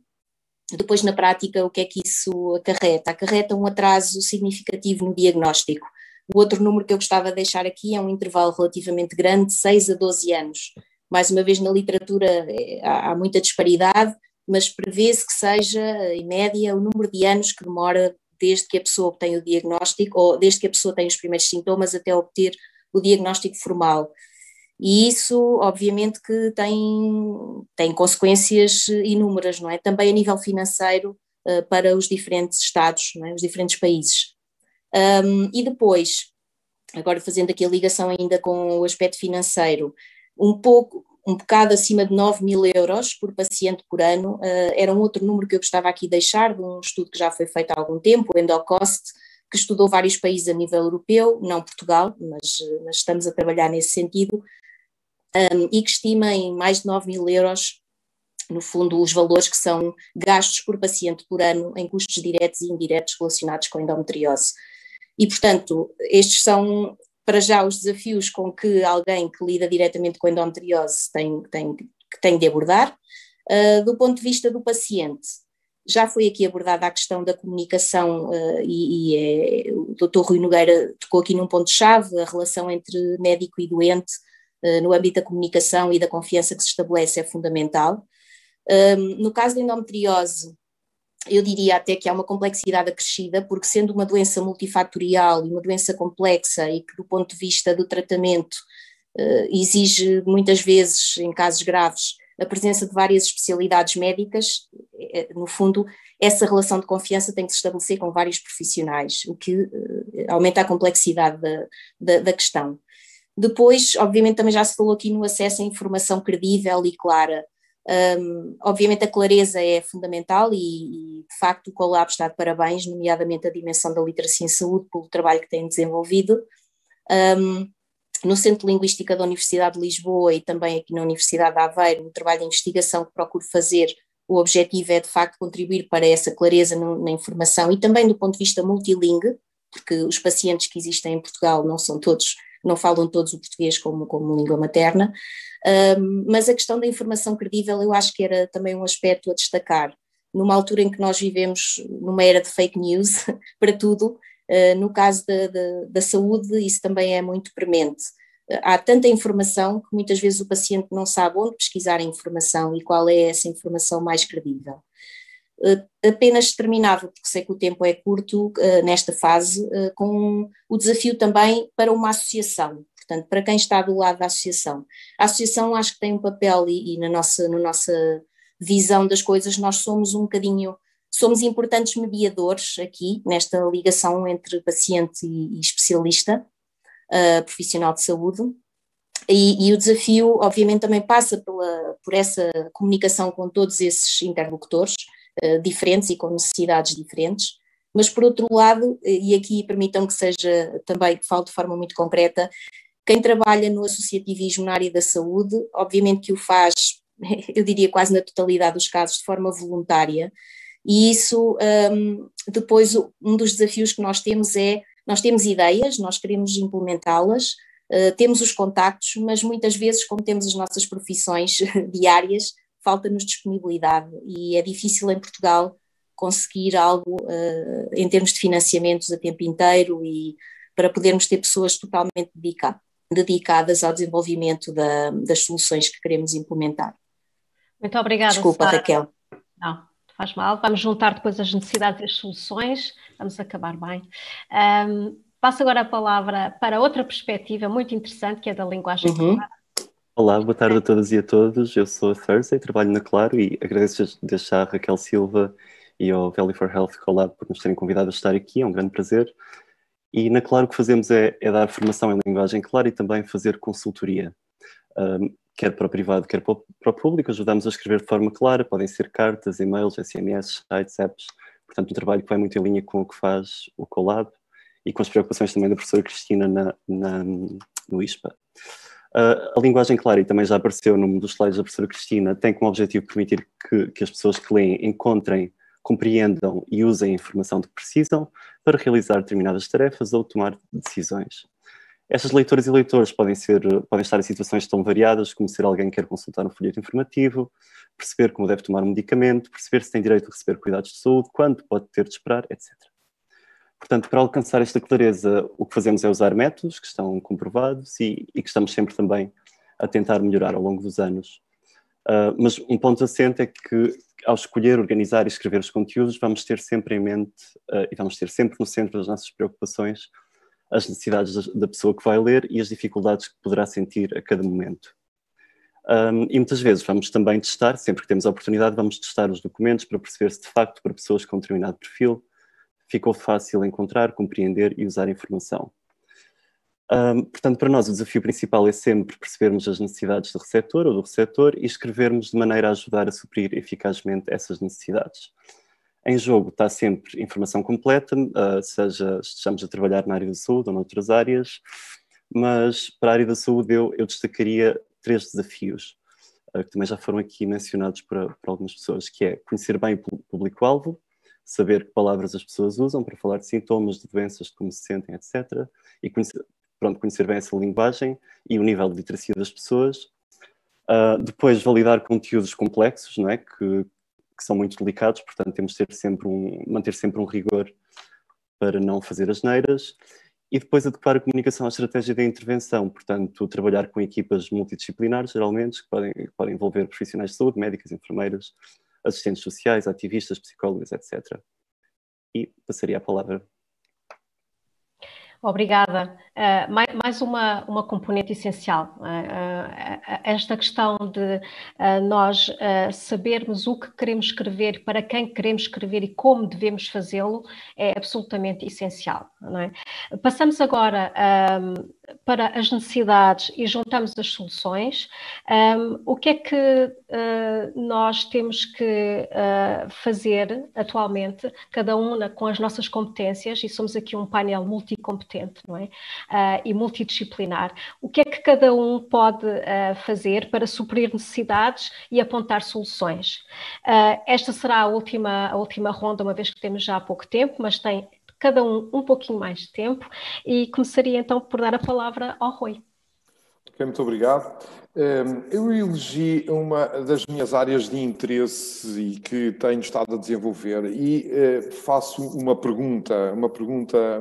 depois na prática, o que é que isso acarreta? Acarreta um atraso significativo no diagnóstico. O outro número que eu gostava de deixar aqui é um intervalo relativamente grande, de 6 a 12 anos. Mais uma vez, na literatura há muita disparidade, mas prevê-se que seja, em média, o número de anos que demora desde que a pessoa obtém o diagnóstico, ou desde que a pessoa tem os primeiros sintomas até obter o diagnóstico formal. E isso, obviamente, que tem consequências inúmeras, não é? Também a nível financeiro para os diferentes estados, não é? Os diferentes países. E depois, agora fazendo aqui a ligação ainda com o aspecto financeiro, um bocado acima de 9.000 euros por paciente por ano, era um outro número que eu gostava aqui de deixar, de um estudo que já foi feito há algum tempo, o Endocost, que estudou vários países a nível europeu, não Portugal, mas estamos a trabalhar nesse sentido, e que estima em mais de 9.000 euros, no fundo, os valores que são gastos por paciente por ano em custos diretos e indiretos relacionados com endometriose. E, portanto, estes são, para já, os desafios com que alguém que lida diretamente com endometriose tem de abordar. Do ponto de vista do paciente, já foi aqui abordada a questão da comunicação o Dr. Rui Nogueira tocou aqui num ponto-chave, a relação entre médico e doente no âmbito da comunicação e da confiança que se estabelece é fundamental. No caso da endometriose, eu diria até que há uma complexidade acrescida, porque sendo uma doença multifatorial e uma doença complexa e que do ponto de vista do tratamento exige muitas vezes, em casos graves, a presença de várias especialidades médicas, no fundo, essa relação de confiança tem que se estabelecer com vários profissionais, o que aumenta a complexidade da questão. Depois, obviamente, também já se falou aqui no acesso à informação credível e clara. Obviamente a clareza é fundamental e de facto o Colab está de parabéns, nomeadamente a dimensão da literacia em saúde pelo trabalho que tem desenvolvido. No Centro de Linguística da Universidade de Lisboa e também aqui na Universidade de Aveiro, no trabalho de investigação que procuro fazer, o objetivo é de facto contribuir para essa clareza na informação e também do ponto de vista multilingue, porque os pacientes que existem em Portugal não falam todos o português como língua materna, mas a questão da informação credível eu acho que era também um aspecto a destacar, numa altura em que nós vivemos numa era de fake news para tudo. No caso da saúde isso também é muito premente. Há tanta informação que muitas vezes o paciente não sabe onde pesquisar a informação e qual é essa informação mais credível. Apenas terminava, porque sei que o tempo é curto nesta fase, com o desafio também para uma associação, portanto, para quem está do lado da associação. A associação acho que tem um papel e na nossa visão das coisas nós somos somos importantes mediadores aqui, nesta ligação entre paciente e especialista, profissional de saúde, e o desafio obviamente também passa por essa comunicação com todos esses interlocutores, diferentes e com necessidades diferentes, mas por outro lado, e aqui permitam que seja também, que falo de forma muito concreta, quem trabalha no associativismo na área da saúde, obviamente que o faz, eu diria quase na totalidade dos casos, de forma voluntária, e isso depois um dos desafios que nós temos nós temos ideias, nós queremos implementá-las, temos os contactos, mas muitas vezes, como temos as nossas profissões diárias, falta-nos disponibilidade e é difícil em Portugal conseguir algo em termos de financiamentos a tempo inteiro e para podermos ter pessoas totalmente dedicadas ao desenvolvimento das soluções que queremos implementar. Muito obrigada, Desculpa, Sara. Raquel. Não, faz mal. Vamos juntar depois as necessidades e as soluções. Vamos acabar bem. Passo agora a palavra para outra perspectiva muito interessante, que é da linguagem clara. Olá, boa tarde a todas e a todos. Eu sou a Thursday, trabalho na Claro e agradeço desde já a Raquel Silva e ao Value for Health Collab por nos terem convidado a estar aqui. É um grande prazer. E na Claro o que fazemos é dar formação em linguagem clara e também fazer consultoria. Quer para o privado, quer para o público. Ajudamos a escrever de forma clara. Podem ser cartas, e-mails, SMS, sites, apps. Portanto, um trabalho que vai muito em linha com o que faz o Collab e com as preocupações também da professora Cristina no ISPA. A linguagem clara, e também já apareceu num dos slides da professora Cristina, tem como objetivo permitir que as pessoas que leem encontrem, compreendam e usem a informação de que precisam para realizar determinadas tarefas ou tomar decisões. Estas leitoras e leitores podem estar em situações tão variadas como ser alguém que quer consultar um folheto informativo, perceber como deve tomar um medicamento, perceber se tem direito a receber cuidados de saúde, quando pode ter de esperar, etc. Portanto, para alcançar esta clareza, o que fazemos é usar métodos que estão comprovados e que estamos sempre também a tentar melhorar ao longo dos anos. Mas um ponto assente é que, ao escolher, organizar e escrever os conteúdos, vamos ter sempre em mente e vamos ter sempre no centro das nossas preocupações as necessidades da pessoa que vai ler e as dificuldades que poderá sentir a cada momento. E muitas vezes vamos também testar, sempre que temos a oportunidade, vamos testar os documentos para perceber se de facto para pessoas com determinado perfil ficou fácil encontrar, compreender e usar a informação. Portanto, para nós o desafio principal é sempre percebermos as necessidades do receptor ou do receptor e escrevermos de maneira a ajudar a suprir eficazmente essas necessidades. Em jogo está sempre informação completa, seja estejamos a trabalhar na área da saúde ou noutras áreas, mas para a área da saúde eu destacaria 3 desafios, que também já foram aqui mencionados por algumas pessoas, que é conhecer bem o público-alvo, saber que palavras as pessoas usam para falar de sintomas, de doenças, de como se sentem, etc. E conhecer bem essa linguagem e o nível de literacia das pessoas. Depois, validar conteúdos complexos, não é? Que são muito delicados, portanto, temos de manter sempre um rigor para não fazer asneiras. E depois, adequar a comunicação à estratégia da intervenção, portanto, trabalhar com equipas multidisciplinares, geralmente, que podem envolver profissionais de saúde, médicas, enfermeiras, assistentes sociais, ativistas, psicólogos, etc. E passaria a palavra. Obrigada. Mais uma componente essencial. Esta questão de nós sabermos o que queremos escrever, para quem queremos escrever e como devemos fazê-lo é absolutamente essencial. Não é? Passamos agora para as necessidades e juntamos as soluções. O que é que nós temos que fazer atualmente, cada uma com as nossas competências, e somos aqui um painel multicompetente, não é? E multidisciplinar. O que é que cada um pode fazer para suprir necessidades e apontar soluções? Esta será a última ronda, uma vez que temos já há pouco tempo, mas tem cada um pouquinho mais de tempo, e começaria então por dar a palavra ao Rui. Ok, muito obrigado. Eu elegi uma das minhas áreas de interesse e que tenho estado a desenvolver e faço uma pergunta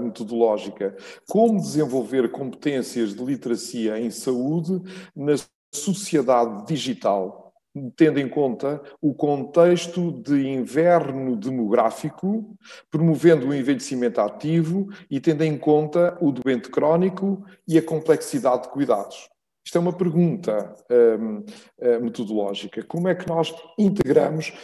metodológica. Como desenvolver competências de literacia em saúde na sociedade digital, tendo em conta o contexto de inverno demográfico, promovendo o envelhecimento ativo e tendo em conta o doente crónico e a complexidade de cuidados? Isto é uma pergunta metodológica. Como é que nós integramos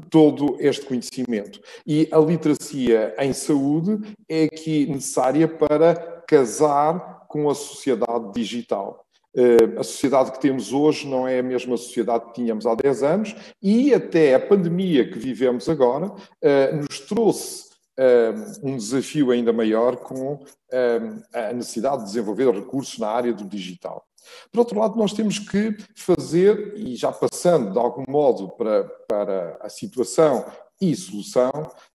todo este conhecimento? E a literacia em saúde é aqui necessária para casar com a sociedade digital. A sociedade que temos hoje não é a mesma sociedade que tínhamos há 10 anos e até a pandemia que vivemos agora nos trouxe um desafio ainda maior com a necessidade de desenvolver recursos na área do digital. Por outro lado, nós temos que fazer, e já passando de algum modo para a situação e solução,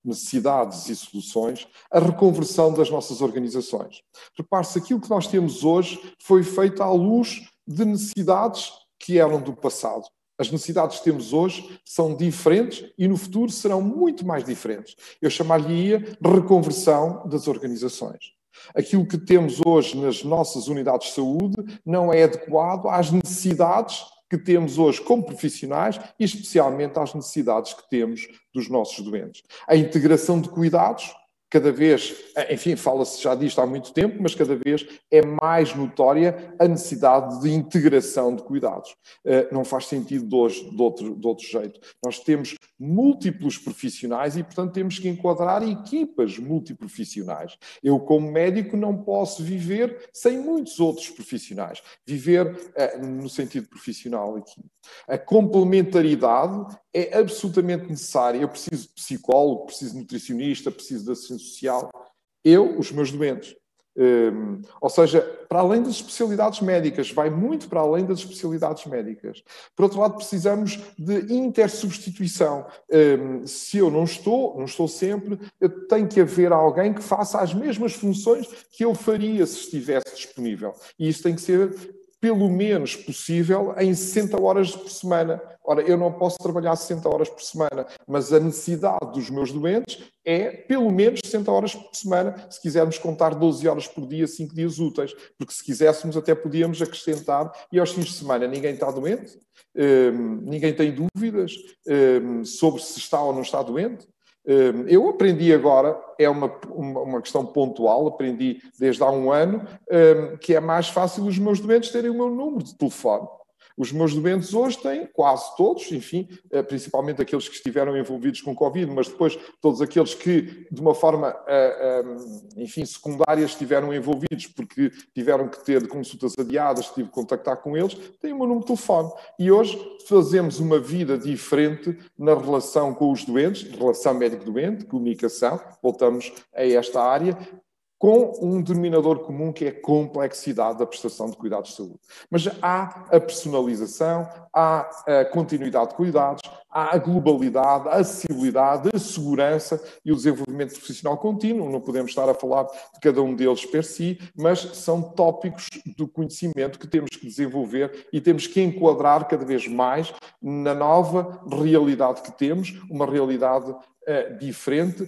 necessidades e soluções, a reconversão das nossas organizações. Repare-se, aquilo que nós temos hoje foi feito à luz de necessidades que eram do passado. As necessidades que temos hoje são diferentes e no futuro serão muito mais diferentes. Eu chamaria reconversão das organizações. Aquilo que temos hoje nas nossas unidades de saúde não é adequado às necessidades que temos hoje como profissionais e especialmente às necessidades que temos dos nossos doentes. A integração de cuidados, cada vez, enfim, fala-se já disto há muito tempo, mas cada vez é mais notória a necessidade de integração de cuidados. Não faz sentido de hoje de outro jeito. Nós temos múltiplos profissionais e, portanto, temos que enquadrar equipas multiprofissionais. Eu, como médico, não posso viver sem muitos outros profissionais. Viver no sentido profissional aqui. A complementaridade é absolutamente necessária. Eu preciso de psicólogo, preciso de nutricionista, preciso de assistente social. Eu, os meus doentes. Ou seja, para além das especialidades médicas, vai muito para além das especialidades médicas. Por outro lado, precisamos de intersubstituição. Se eu não estou sempre, tem que haver alguém que faça as mesmas funções que eu faria se estivesse disponível. E isso tem que ser pelo menos possível em 60 horas por semana. Ora, eu não posso trabalhar 60 horas por semana, mas a necessidade dos meus doentes é pelo menos 60 horas por semana, se quisermos contar 12 horas por dia, 5 dias úteis, porque se quiséssemos até podíamos acrescentar, e aos fins de semana ninguém está doente, ninguém tem dúvidas sobre se está ou não está doente. Eu aprendi agora, é uma questão pontual, aprendi desde há um ano, que é mais fácil os meus doentes terem o meu número de telefone. Os meus doentes hoje têm, quase todos, enfim, principalmente aqueles que estiveram envolvidos com Covid, mas depois todos aqueles que, de uma forma, enfim, secundária, estiveram envolvidos porque tiveram que ter consultas adiadas, tive que contactar com eles, têm o meu número de telefone. E hoje fazemos uma vida diferente na relação com os doentes, relação médico-doente, comunicação, voltamos a esta área, com um denominador comum que é a complexidade da prestação de cuidados de saúde. Mas há a personalização, há a continuidade de cuidados, há a globalidade, a acessibilidade, a segurança e o desenvolvimento profissional contínuo. Não podemos estar a falar de cada um deles per si, mas são tópicos do conhecimento que temos que desenvolver e temos que enquadrar cada vez mais na nova realidade que temos, uma realidade diferente,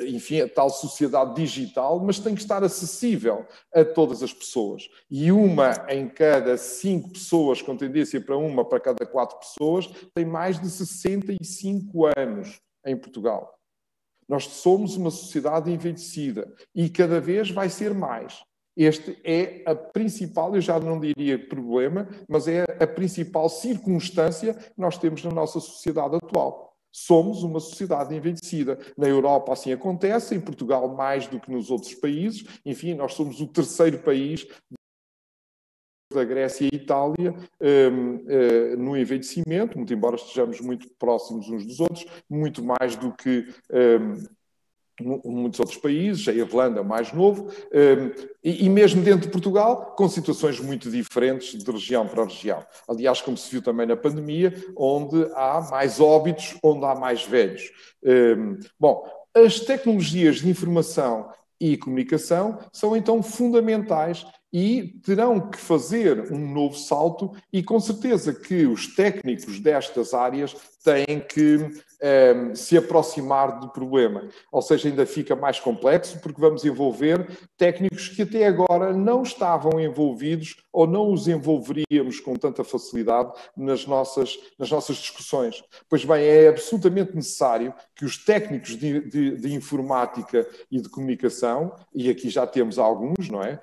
enfim, a tal sociedade digital, mas tem que estar acessível a todas as pessoas. E uma em cada 5 pessoas, com tendência para uma para cada 4 pessoas, tem mais de 65 anos em Portugal. Nós somos uma sociedade envelhecida e cada vez vai ser mais. Este é a principal, eu já não diria problema, mas é a principal circunstância que nós temos na nossa sociedade atual. Somos uma sociedade envelhecida. Na Europa assim acontece, em Portugal mais do que nos outros países. Enfim, nós somos o terceiro país da Grécia e Itália no envelhecimento, muito embora estejamos muito próximos uns dos outros, muito mais do que muitos outros países, a Irlanda mais novo, e mesmo dentro de Portugal, com situações muito diferentes de região para região. Aliás, como se viu também na pandemia, onde há mais óbitos, onde há mais velhos. Bom, as tecnologias de informação e comunicação são então fundamentais e terão que fazer um novo salto e com certeza que os técnicos destas áreas têm que se aproximar do problema. Ou seja, ainda fica mais complexo porque vamos envolver técnicos que até agora não estavam envolvidos ou não os envolveríamos com tanta facilidade nas nossas discussões. Pois bem, é absolutamente necessário que os técnicos de informática e de comunicação, e aqui já temos alguns, não é?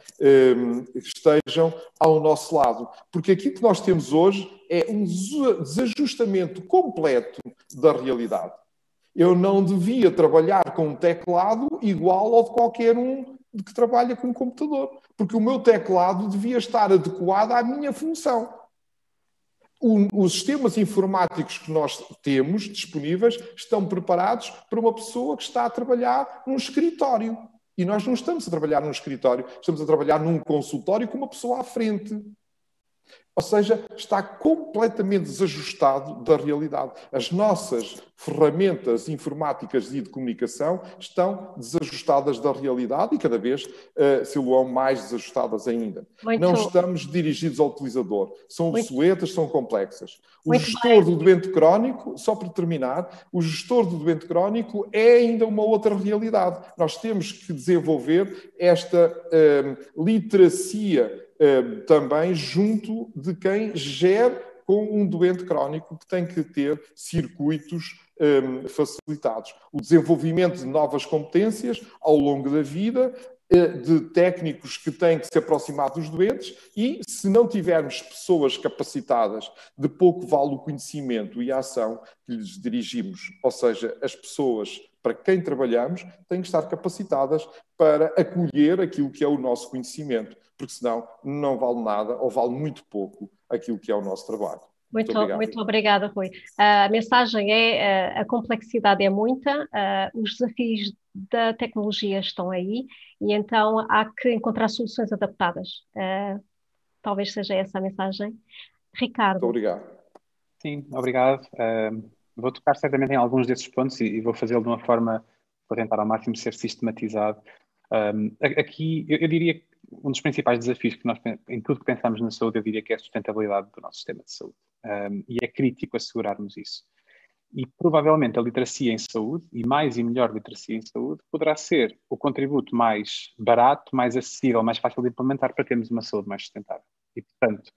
Estejam ao nosso lado. Porque aquilo que nós temos hoje é um desajustamento completo da realidade. Eu não devia trabalhar com um teclado igual ao de qualquer um que trabalha com um computador, porque o meu teclado devia estar adequado à minha função. Os sistemas informáticos que nós temos disponíveis estão preparados para uma pessoa que está a trabalhar num escritório. E nós não estamos a trabalhar num escritório, estamos a trabalhar num consultório com uma pessoa à frente. Ou seja, está completamente desajustado da realidade. As nossas ferramentas informáticas e de comunicação estão desajustadas da realidade e cada vez, Siloão, mais desajustadas ainda. Não estamos dirigidos ao utilizador. São obsoletas, são complexas. O gestor do doente crónico, só para terminar, o gestor do doente crónico é ainda uma outra realidade. Nós temos que desenvolver esta literacia também junto de quem gera com um doente crónico que tem que ter circuitos facilitados. O desenvolvimento de novas competências ao longo da vida, de técnicos que têm que se aproximar dos doentes e, se não tivermos pessoas capacitadas, de pouco vale o conhecimento e a ação que lhes dirigimos. Ou seja, as pessoas para quem trabalhamos têm que estar capacitadas para acolher aquilo que é o nosso conhecimento, porque senão não vale nada ou vale muito pouco aquilo que é o nosso trabalho. Muito obrigada, Rui. A mensagem é, a complexidade é muita, os desafios da tecnologia estão aí e então há que encontrar soluções adaptadas. Talvez seja essa a mensagem. Ricardo. Muito obrigado. Sim, obrigado. Vou tocar certamente em alguns desses pontos e vou fazê-lo de uma forma, vou tentar ao máximo ser sistematizado. Aqui, eu diria que um dos principais desafios que nós, em tudo que pensamos na saúde, eu diria que é a sustentabilidade do nosso sistema de saúde. E é crítico assegurarmos isso. E provavelmente a literacia em saúde, e mais e melhor literacia em saúde, poderá ser o contributo mais barato, mais acessível, mais fácil de implementar para termos uma saúde mais sustentável. E, portanto,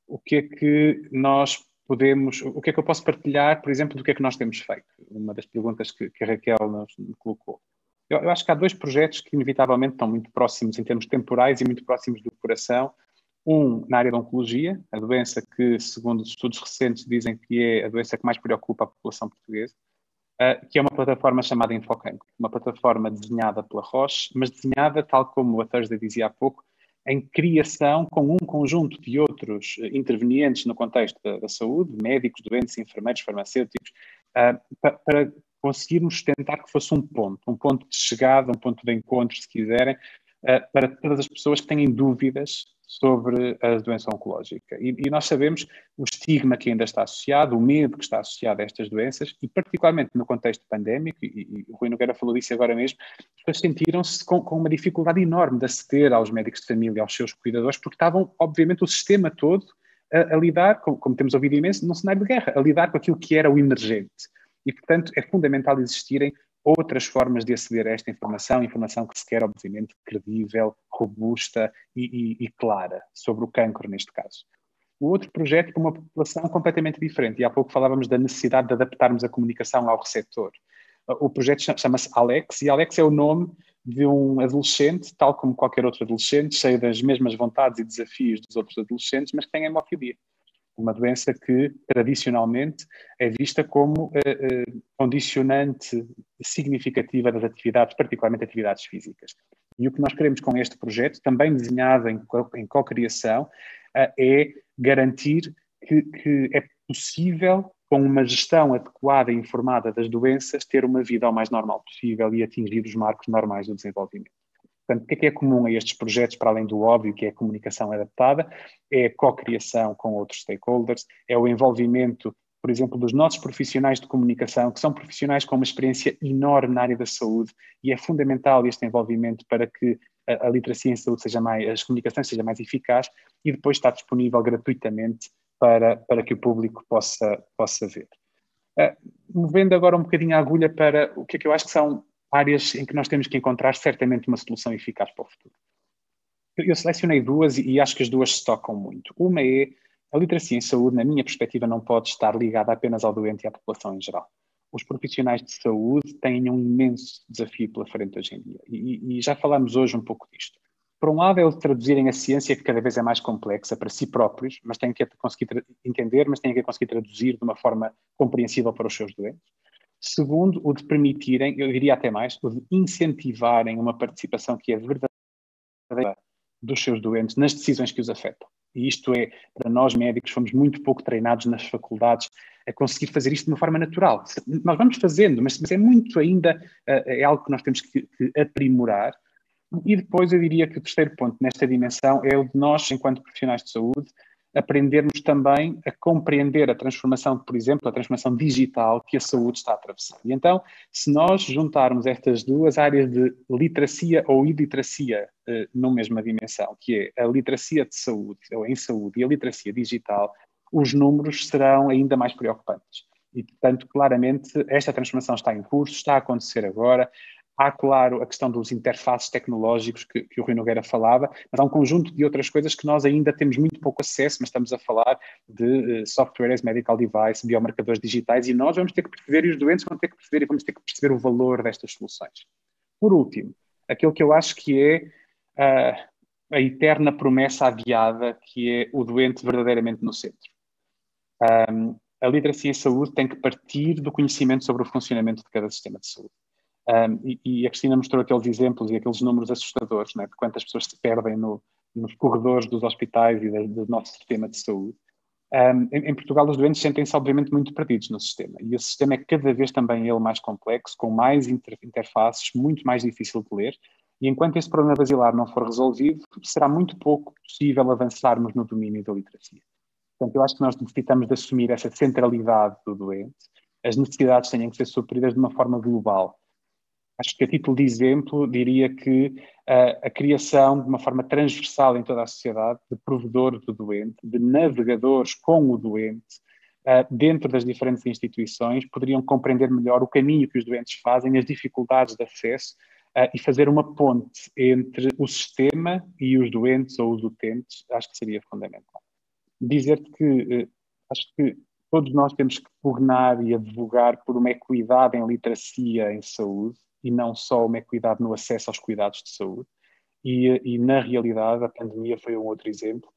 o que é que nós podemos, o que é que eu posso partilhar, por exemplo, do que é que nós temos feito? Uma das perguntas que a Raquel nos colocou. Eu acho que há dois projetos que inevitavelmente estão muito próximos em termos temporais e muito próximos do coração. Um, na área da oncologia, a doença que, segundo estudos recentes, dizem que é a doença que mais preocupa a população portuguesa, que é uma plataforma chamada Infocancro, uma plataforma desenhada pela Roche, mas desenhada, tal como a Thursday dizia há pouco, em criação com um conjunto de outros intervenientes no contexto da saúde, médicos, doentes, enfermeiros, farmacêuticos, para conseguirmos tentar que fosse um ponto de chegada, um ponto de encontro, se quiserem, para todas as pessoas que têm dúvidas sobre a doença oncológica. E nós sabemos o estigma que ainda está associado, o medo que está associado a estas doenças, e particularmente no contexto pandémico, e o Rui Nogueira falou disso agora mesmo, as pessoas sentiram-se com uma dificuldade enorme de aceder aos médicos de família, aos seus cuidadores, porque estavam, obviamente, o sistema todo a lidar, como temos ouvido imenso, num cenário de guerra, a lidar com aquilo que era o emergente. E, portanto, é fundamental existirem outras formas de aceder a esta informação que se quer, obviamente, credível, robusta e clara, sobre o cancro, neste caso. O outro projeto para uma população completamente diferente, e há pouco falávamos da necessidade de adaptarmos a comunicação ao receptor. O projeto chama-se Alex, e Alex é o nome de um adolescente, tal como qualquer outro adolescente, cheio das mesmas vontades e desafios dos outros adolescentes, mas que tem hemofilia. Uma doença que, tradicionalmente, é vista como condicionante significativa das atividades, particularmente atividades físicas. E o que nós queremos com este projeto, também desenhado em co-criação, é garantir que é possível, com uma gestão adequada e informada das doenças, ter uma vida o mais normal possível e atingir os marcos normais do desenvolvimento. Portanto, o que é comum a estes projetos, para além do óbvio, que é a comunicação adaptada, é a co-criação com outros stakeholders, é o envolvimento, por exemplo, dos nossos profissionais de comunicação, que são profissionais com uma experiência enorme na área da saúde, e é fundamental este envolvimento para que a literacia em saúde as comunicações seja mais eficaz, e depois está disponível gratuitamente para que o público possa ver. Movendo agora um bocadinho a agulha para o que é que eu acho que são áreas em que nós temos que encontrar certamente uma solução eficaz para o futuro. Eu selecionei duas e acho que as duas se tocam muito. Uma é a literacia em saúde, na minha perspectiva, não pode estar ligada apenas ao doente e à população em geral. Os profissionais de saúde têm um imenso desafio pela frente hoje em dia e já falámos hoje um pouco disto. Por um lado, é o de traduzirem a ciência, que cada vez é mais complexa para si próprios, mas têm que conseguir entender, mas têm que conseguir traduzir de uma forma compreensível para os seus doentes. Segundo, o de permitirem, eu diria até mais, o de incentivarem uma participação que é verdadeira dos seus doentes nas decisões que os afetam. E isto é, para nós médicos, fomos muito pouco treinados nas faculdades a conseguir fazer isto de uma forma natural. Nós vamos fazendo, mas é muito ainda, é algo que nós temos que aprimorar. E depois eu diria que o terceiro ponto nesta dimensão é o de nós, enquanto profissionais de saúde, aprendermos também a compreender a transformação, por exemplo, a transformação digital que a saúde está a atravessar. E então, se nós juntarmos estas duas áreas de literacia ou iliteracia numa mesma dimensão, que é a literacia de saúde, ou em saúde, e a literacia digital, os números serão ainda mais preocupantes. E, portanto, claramente, esta transformação está em curso, está a acontecer agora. Há, claro, a questão dos interfaces tecnológicos que o Rui Nogueira falava, mas há um conjunto de outras coisas que nós ainda temos muito pouco acesso, mas estamos a falar de software as medical device, biomarcadores digitais, e nós vamos ter que perceber, e os doentes vão ter que perceber, e vamos ter que perceber o valor destas soluções. Por último, aquilo que eu acho que é a eterna promessa adiada, que é o doente verdadeiramente no centro. A literacia em saúde tem que partir do conhecimento sobre o funcionamento de cada sistema de saúde. E a Cristina mostrou aqueles exemplos e aqueles números assustadores, não é? De quantas pessoas se perdem nos corredores dos hospitais e do nosso sistema de saúde. Em Portugal, os doentes sentem-se, obviamente, muito perdidos no sistema. E esse sistema é cada vez também ele mais complexo, com mais interfaces, muito mais difícil de ler. E enquanto esse problema basilar não for resolvido, será muito pouco possível avançarmos no domínio da literacia. Portanto, eu acho que nós necessitamos de assumir essa centralidade do doente. As necessidades têm que ser supridas de uma forma global. Acho que, a título de exemplo, diria que a criação de uma forma transversal em toda a sociedade de provedores do doente, de navegadores com o doente, dentro das diferentes instituições, poderiam compreender melhor o caminho que os doentes fazem, as dificuldades de acesso e fazer uma ponte entre o sistema e os doentes ou os utentes, acho que seria fundamental. Dizer-te que acho que todos nós temos que pugnar e advogar por uma equidade em literacia em saúde, e não só uma equidade no acesso aos cuidados de saúde. E na realidade, a pandemia foi um outro exemplo.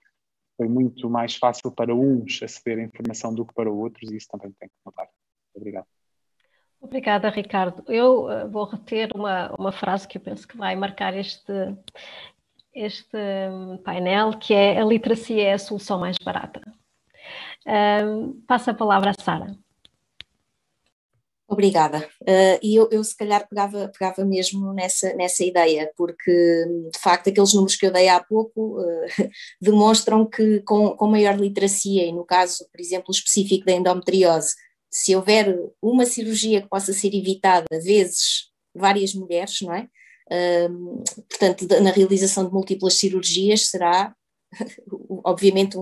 Foi muito mais fácil para uns aceder à informação do que para outros, e isso também tem que mudar. Obrigado. Obrigada, Ricardo. Eu vou reter uma frase que eu penso que vai marcar este painel, que é: a literacia é a solução mais barata. Passo a palavra à Sara. Obrigada. E eu se calhar pegava mesmo nessa ideia, porque de facto aqueles números que eu dei há pouco demonstram que com maior literacia, e no caso, por exemplo, específico da endometriose, se houver uma cirurgia que possa ser evitada vezes várias mulheres, não é? Portanto, na realização de múltiplas cirurgias será, obviamente,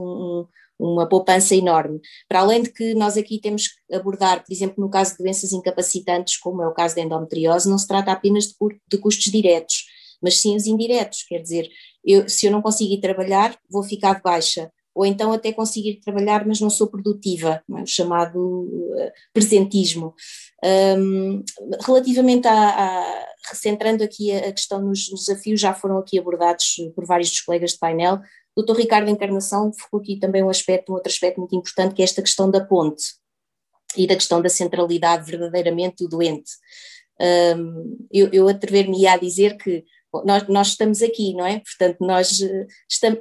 uma poupança enorme. Para além de que nós aqui temos que abordar, por exemplo, no caso de doenças incapacitantes, como é o caso da endometriose, não se trata apenas de custos diretos, mas sim os indiretos, quer dizer, se eu não consigo ir trabalhar, vou ficar de baixa, ou então até consigo ir trabalhar, mas não sou produtiva, o chamado presentismo. Relativamente centrando aqui a questão nos desafios, já foram aqui abordados por vários dos colegas de painel. O Dr. Ricardo Encarnação focou aqui também um outro aspecto muito importante, que é esta questão da ponte e da questão da centralidade verdadeiramente do doente. Eu atrever-me-ia a dizer que nós estamos aqui, não é? Portanto, nós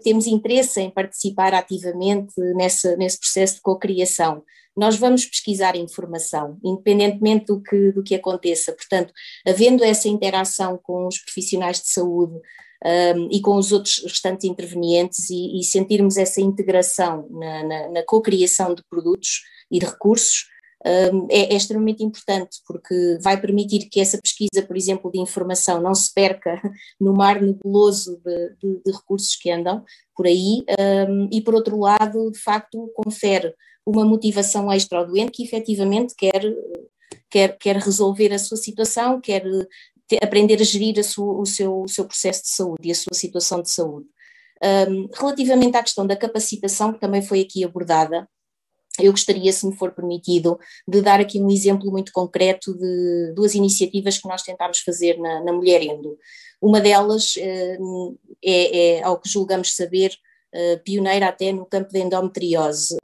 temos interesse em participar ativamente nesse processo de cocriação. Nós vamos pesquisar informação, independentemente do que aconteça. Portanto, havendo essa interação com os profissionais de saúde, e com os outros restantes intervenientes, e sentirmos essa integração na cocriação de produtos e de recursos, é extremamente importante, porque vai permitir que essa pesquisa, por exemplo, de informação não se perca no mar nebuloso de recursos que andam por aí, e por outro lado, de facto, confere uma motivação extra ao doente que efetivamente quer resolver a sua situação, quer aprender a gerir o seu processo de saúde e a sua situação de saúde. Relativamente à questão da capacitação, que também foi aqui abordada, eu gostaria, se me for permitido, de dar aqui um exemplo muito concreto de duas iniciativas que nós tentámos fazer na Mulher Endo. Uma delas é, ao que julgamos saber, pioneira até no campo da endometriose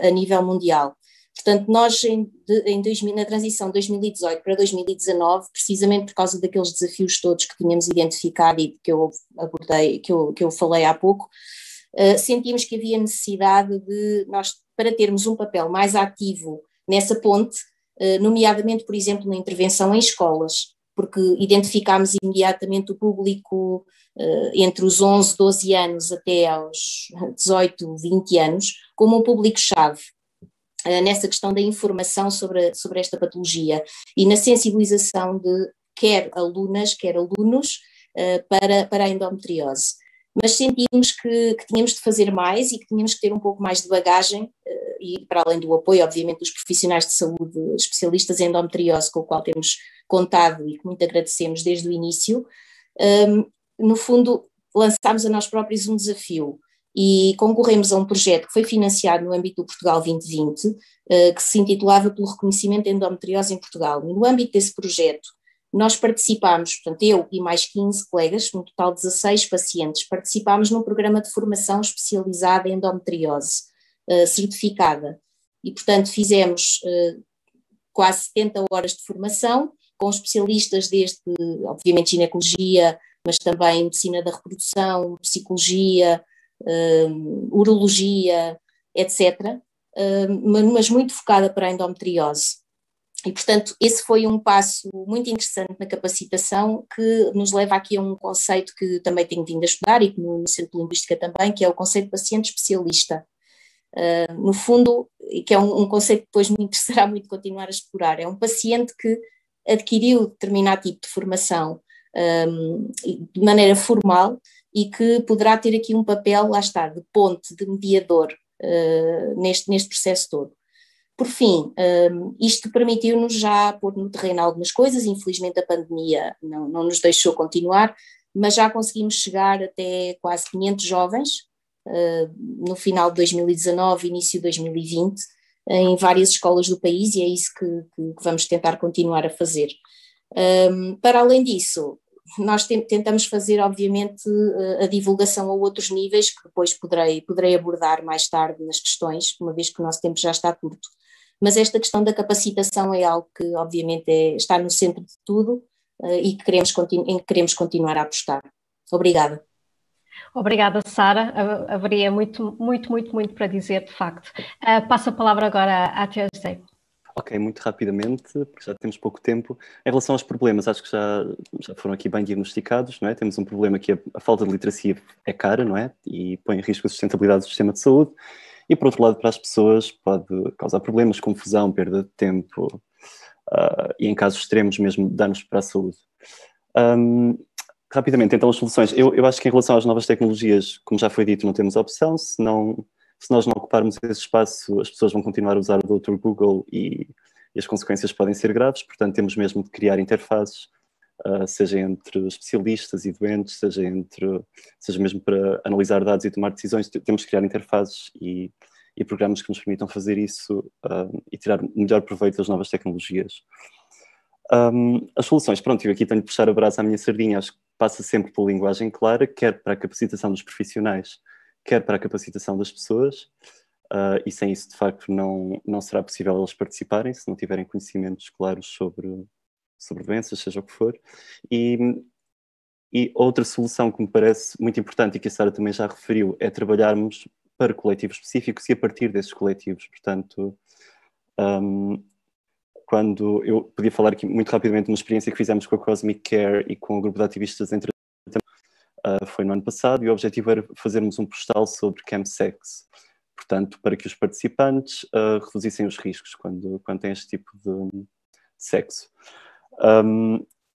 a nível mundial. Portanto, nós na transição de 2018 para 2019, precisamente por causa daqueles desafios todos que tínhamos identificado e que eu abordei, que eu falei há pouco, sentimos que havia necessidade de nós, para termos um papel mais ativo nessa ponte, nomeadamente, por exemplo, na intervenção em escolas, porque identificámos imediatamente o público entre os 11, 12 anos até aos 18, 20 anos, como um público-chave nessa questão da informação sobre esta patologia e na sensibilização de quer alunas, quer alunos para a endometriose. Mas sentimos que tínhamos de fazer mais e que tínhamos que ter um pouco mais de bagagem e para além do apoio, obviamente, dos profissionais de saúde especialistas em endometriose com o qual temos contado e que muito agradecemos desde o início, no fundo lançámos a nós próprios um desafio e concorremos a um projeto que foi financiado no âmbito do Portugal 2020, que se intitulava pelo reconhecimento da endometriose em Portugal. E no âmbito desse projeto nós participámos, portanto eu e mais 15 colegas, no total 16 pacientes, participámos num programa de formação especializada em endometriose, certificada. E portanto fizemos quase 70 horas de formação, com especialistas desde, obviamente, ginecologia, mas também medicina da reprodução, psicologia, urologia, etc., mas muito focada para a endometriose. E, portanto, esse foi um passo muito interessante na capacitação que nos leva aqui a um conceito que também tenho vindo a estudar e que no Centro de Linguística também, que é o conceito de paciente especialista. No fundo, que é um conceito que depois me interessará muito continuar a explorar, é um paciente que adquiriu determinado tipo de formação de maneira formal e que poderá ter aqui um papel, lá está, de ponte, de mediador neste processo todo. Por fim, isto permitiu-nos já pôr no terreno algumas coisas, infelizmente a pandemia não nos deixou continuar, mas já conseguimos chegar até quase 500 jovens no final de 2019, início de 2020, em várias escolas do país e é isso que vamos tentar continuar a fazer. Para além disso, nós tentamos fazer, obviamente, a divulgação a outros níveis, que depois poderei abordar mais tarde nas questões, uma vez que o nosso tempo já está curto. Mas esta questão da capacitação é algo que, obviamente, está no centro de tudo e que queremos continuar a apostar. Obrigada. Obrigada, Sara. Haveria muito para dizer, de facto. Passo a palavra agora à Thursday. Ok, muito rapidamente, porque já temos pouco tempo. Em relação aos problemas, acho que já foram aqui bem diagnosticados, não é? Temos um problema que a falta de literacia é cara, não é? E põe em risco a sustentabilidade do sistema de saúde. E, por outro lado, para as pessoas pode causar problemas, confusão, perda de tempo e, em casos extremos, mesmo danos para a saúde. Rapidamente, então, as soluções. Eu acho que em relação às novas tecnologias, como já foi dito, não temos opção. Se nós não ocuparmos esse espaço, as pessoas vão continuar a usar o Dr. Google e as consequências podem ser graves. Portanto, temos mesmo de criar interfaces, seja entre especialistas e doentes, seja mesmo para analisar dados e tomar decisões. Temos de criar interfaces e programas que nos permitam fazer isso e tirar o melhor proveito das novas tecnologias. As soluções, pronto, eu aqui tenho de puxar a brasa à minha sardinha, acho que passa sempre pela linguagem clara, quer para a capacitação dos profissionais, quer para a capacitação das pessoas, e sem isso, de facto, não será possível eles participarem, se não tiverem conhecimentos claros sobre doenças, seja o que for. E outra solução que me parece muito importante e que a Sara também já referiu é trabalharmos para coletivos específicos e a partir desses coletivos. Portanto, quando eu podia falar aqui muito rapidamente de uma experiência que fizemos com a Cosmic Care e com o grupo de ativistas em tratamento, foi no ano passado, e o objetivo era fazermos um postal sobre chemsex, portanto, para que os participantes reduzissem os riscos quando têm este tipo de sexo.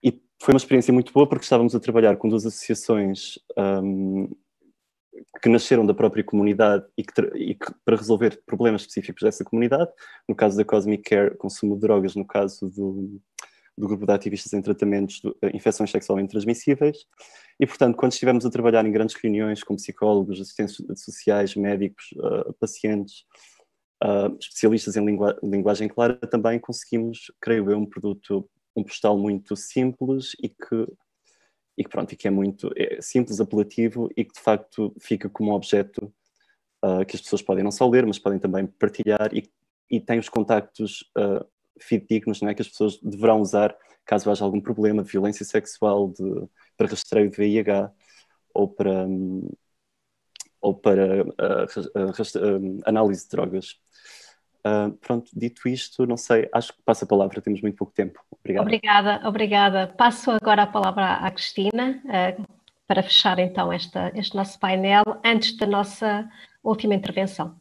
E foi uma experiência muito boa porque estávamos a trabalhar com duas associações que nasceram da própria comunidade e que para resolver problemas específicos dessa comunidade, no caso da Cosmic Care, consumo de drogas, no caso do grupo de ativistas em tratamentos de infecções sexualmente transmissíveis. E, portanto, quando estivemos a trabalhar em grandes reuniões com psicólogos, assistentes sociais, médicos, pacientes, especialistas em linguagem clara, também conseguimos, creio eu, um postal muito simples e que é muito simples, apelativo e que de facto fica como um objeto que as pessoas podem não só ler, mas podem também partilhar e tem os contactos fidedignos, não é, que as pessoas deverão usar caso haja algum problema de violência sexual, para rastreio de VIH ou para análise de drogas. Pronto, dito isto, não sei, acho que passo a palavra, temos muito pouco tempo. Obrigada. Obrigada. Passo agora a palavra à Cristina, para fechar então este nosso painel, antes da nossa última intervenção.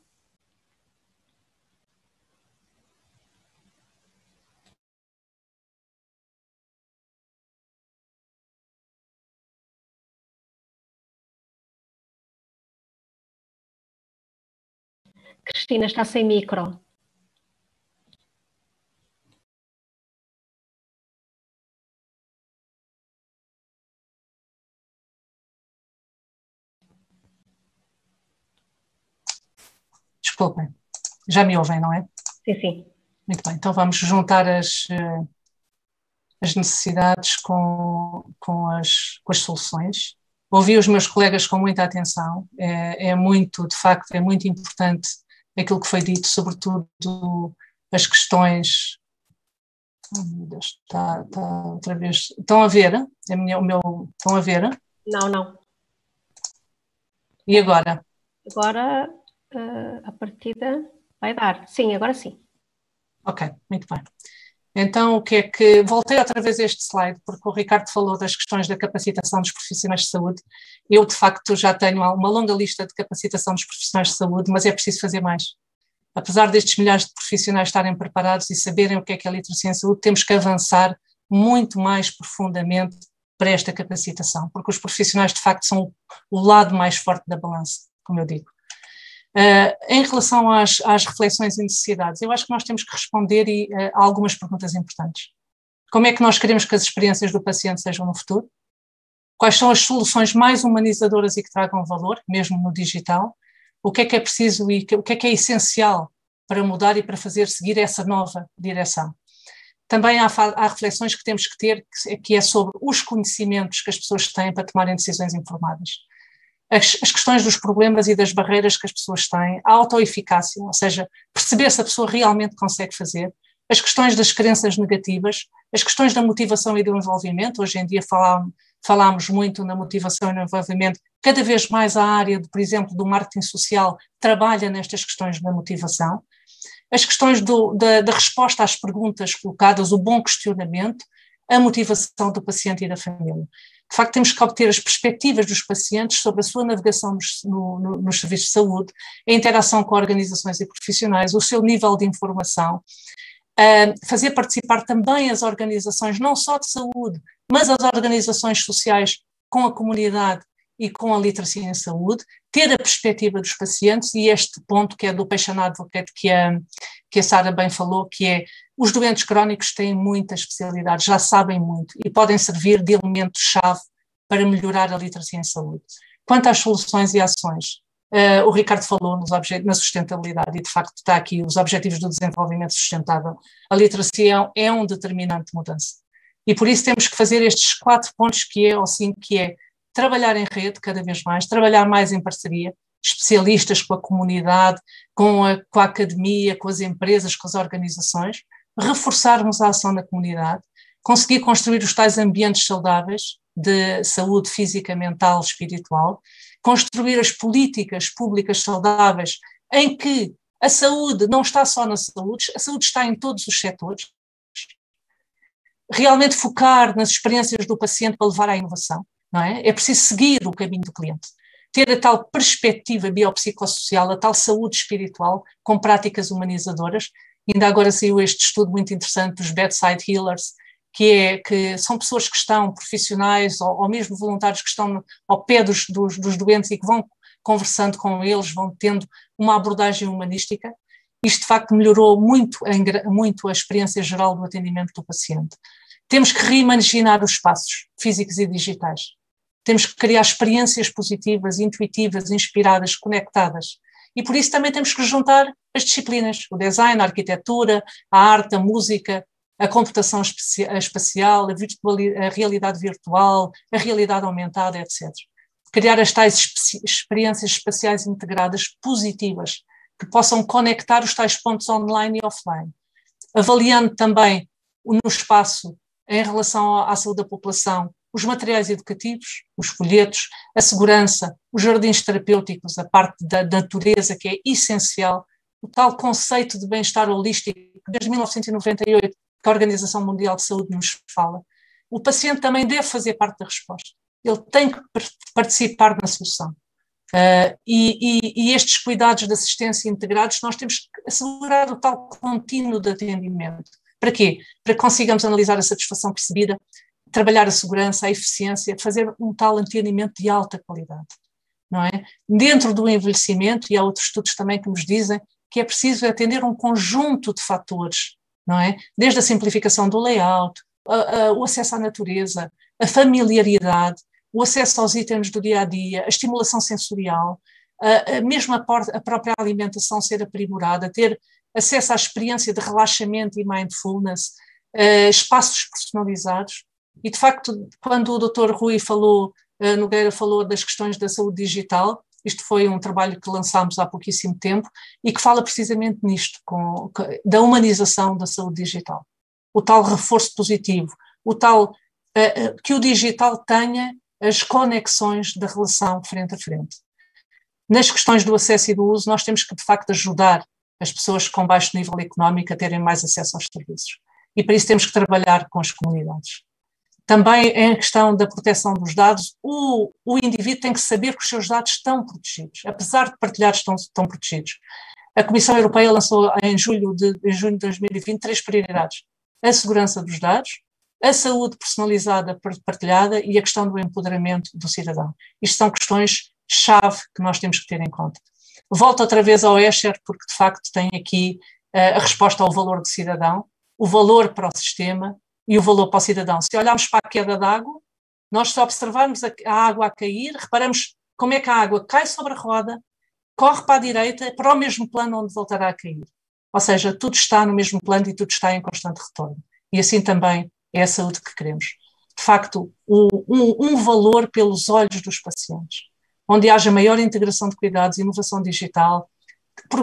Cristina está sem micro. Desculpem, já me ouvem, não é? Sim, sim. Muito bem, então vamos juntar as necessidades com as soluções. Ouvi os meus colegas com muita atenção, de facto, é muito importante aquilo que foi dito, sobretudo as questões. Oh, meu Deus, está outra vez. Estão a ver? Estão a ver? Não. E agora? Agora a partida vai dar. Sim, agora sim. Ok, muito bem. Então, o que é que... Voltei outra vez a este slide, porque o Ricardo falou das questões da capacitação dos profissionais de saúde. Eu, de facto, já tenho uma longa lista de capacitação dos profissionais de saúde, mas é preciso fazer mais. Apesar destes milhares de profissionais estarem preparados e saberem o que é a literacia em saúde, temos que avançar muito mais profundamente para esta capacitação, porque os profissionais, de facto, são o lado mais forte da balança, como eu digo. Em relação às reflexões e necessidades, eu acho que nós temos que responder a algumas perguntas importantes. Como é que nós queremos que as experiências do paciente sejam no futuro? Quais são as soluções mais humanizadoras e que tragam valor, mesmo no digital? O que é preciso e o que é essencial para mudar e para fazer seguir essa nova direção? Também há reflexões que temos que ter, que é sobre os conhecimentos que as pessoas têm para tomarem decisões informadas. As questões dos problemas e das barreiras que as pessoas têm, a autoeficácia, ou seja, perceber se a pessoa realmente consegue fazer, as questões das crenças negativas, as questões da motivação e do envolvimento. Hoje em dia falámos muito na motivação e no envolvimento, cada vez mais a área, por exemplo, do marketing social trabalha nestas questões da motivação, as questões da resposta às perguntas colocadas, o bom questionamento, a motivação do paciente e da família. De facto, temos que obter as perspectivas dos pacientes sobre a sua navegação nos serviços de saúde, a interação com organizações e profissionais, o seu nível de informação, fazer participar também as organizações, não só de saúde, mas as organizações sociais com a comunidade e com a literacia em saúde, ter a perspectiva dos pacientes e este ponto que é do patient advocate que a Sara bem falou, que é os doentes crónicos têm muita especialidade, já sabem muito e podem servir de elemento-chave para melhorar a literacia em saúde. Quanto às soluções e ações, o Ricardo falou na sustentabilidade e de facto está aqui os objetivos do desenvolvimento sustentável. A literacia é um determinante de mudança e por isso temos que fazer estes 4 pontos que é trabalhar em rede cada vez mais, trabalhar mais em parceria, especialistas com a comunidade, com a academia, com as empresas, com as organizações, reforçarmos a ação na comunidade, conseguir construir os tais ambientes saudáveis de saúde física, mental, espiritual, construir as políticas públicas saudáveis em que a saúde não está só na saúde, a saúde está em todos os setores, realmente focar nas experiências do paciente para levar à inovação, não é? É preciso seguir o caminho do cliente, ter a tal perspectiva biopsicossocial, a tal saúde espiritual com práticas humanizadoras. Ainda agora saiu este estudo muito interessante dos bedside healers, que são pessoas que estão profissionais ou mesmo voluntários que estão ao pé dos doentes e que vão conversando com eles, vão tendo uma abordagem humanística. Isto de facto melhorou muito a experiência geral do atendimento do paciente. Temos que reimaginar os espaços físicos e digitais. Temos que criar experiências positivas, intuitivas, inspiradas, conectadas. E por isso também temos que juntar as disciplinas, o design, a arquitetura, a arte, a música, a computação espacial, a realidade virtual, a realidade aumentada, etc. Criar as tais experiências espaciais integradas positivas, que possam conectar os tais pontos online e offline. Avaliando também no espaço, em relação à saúde da população, os materiais educativos, os folhetos, a segurança, os jardins terapêuticos, a parte da natureza que é essencial o tal conceito de bem-estar holístico, desde 1998, que a Organização Mundial de Saúde nos fala. O paciente também deve fazer parte da resposta. Ele tem que participar na solução. E estes cuidados de assistência integrados, nós temos que assegurar o tal contínuo de atendimento. Para quê? Para que consigamos analisar a satisfação percebida, trabalhar a segurança, a eficiência, fazer um tal atendimento de alta qualidade, não é? Dentro do envelhecimento, e há outros estudos também que nos dizem que é preciso atender um conjunto de fatores, não é? Desde a simplificação do layout, o acesso à natureza, a familiaridade, o acesso aos itens do dia-a-dia, a estimulação sensorial, mesmo a própria alimentação ser aprimorada, ter acesso à experiência de relaxamento e mindfulness, espaços personalizados. E, de facto, quando o Dr. Rui Nogueira falou das questões da saúde digital, isto foi um trabalho que lançámos há pouquíssimo tempo e que fala precisamente nisto, da humanização da saúde digital. O tal reforço positivo, o tal que o digital tenha as conexões da relação frente a frente. Nas questões do acesso e do uso, nós temos que, de facto, ajudar as pessoas com baixo nível económico a terem mais acesso aos serviços. E para isso temos que trabalhar com as comunidades. Também em questão da proteção dos dados, o indivíduo tem que saber que os seus dados estão protegidos, apesar de partilhar estão protegidos. A Comissão Europeia lançou em junho de 2020 3 prioridades: a segurança dos dados, a saúde personalizada partilhada e a questão do empoderamento do cidadão. Isto são questões-chave que nós temos que ter em conta. Volto outra vez ao Escher, porque de facto tem aqui a resposta ao valor do cidadão, o valor para o sistema e o valor para o cidadão. Se olharmos para a queda d'água, nós se observarmos a água a cair, reparamos como é que a água cai sobre a roda, corre para a direita, para o mesmo plano onde voltará a cair. Ou seja, tudo está no mesmo plano e tudo está em constante retorno. E assim também é a saúde que queremos. De facto, um valor pelos olhos dos pacientes, onde haja maior integração de cuidados, inovação digital,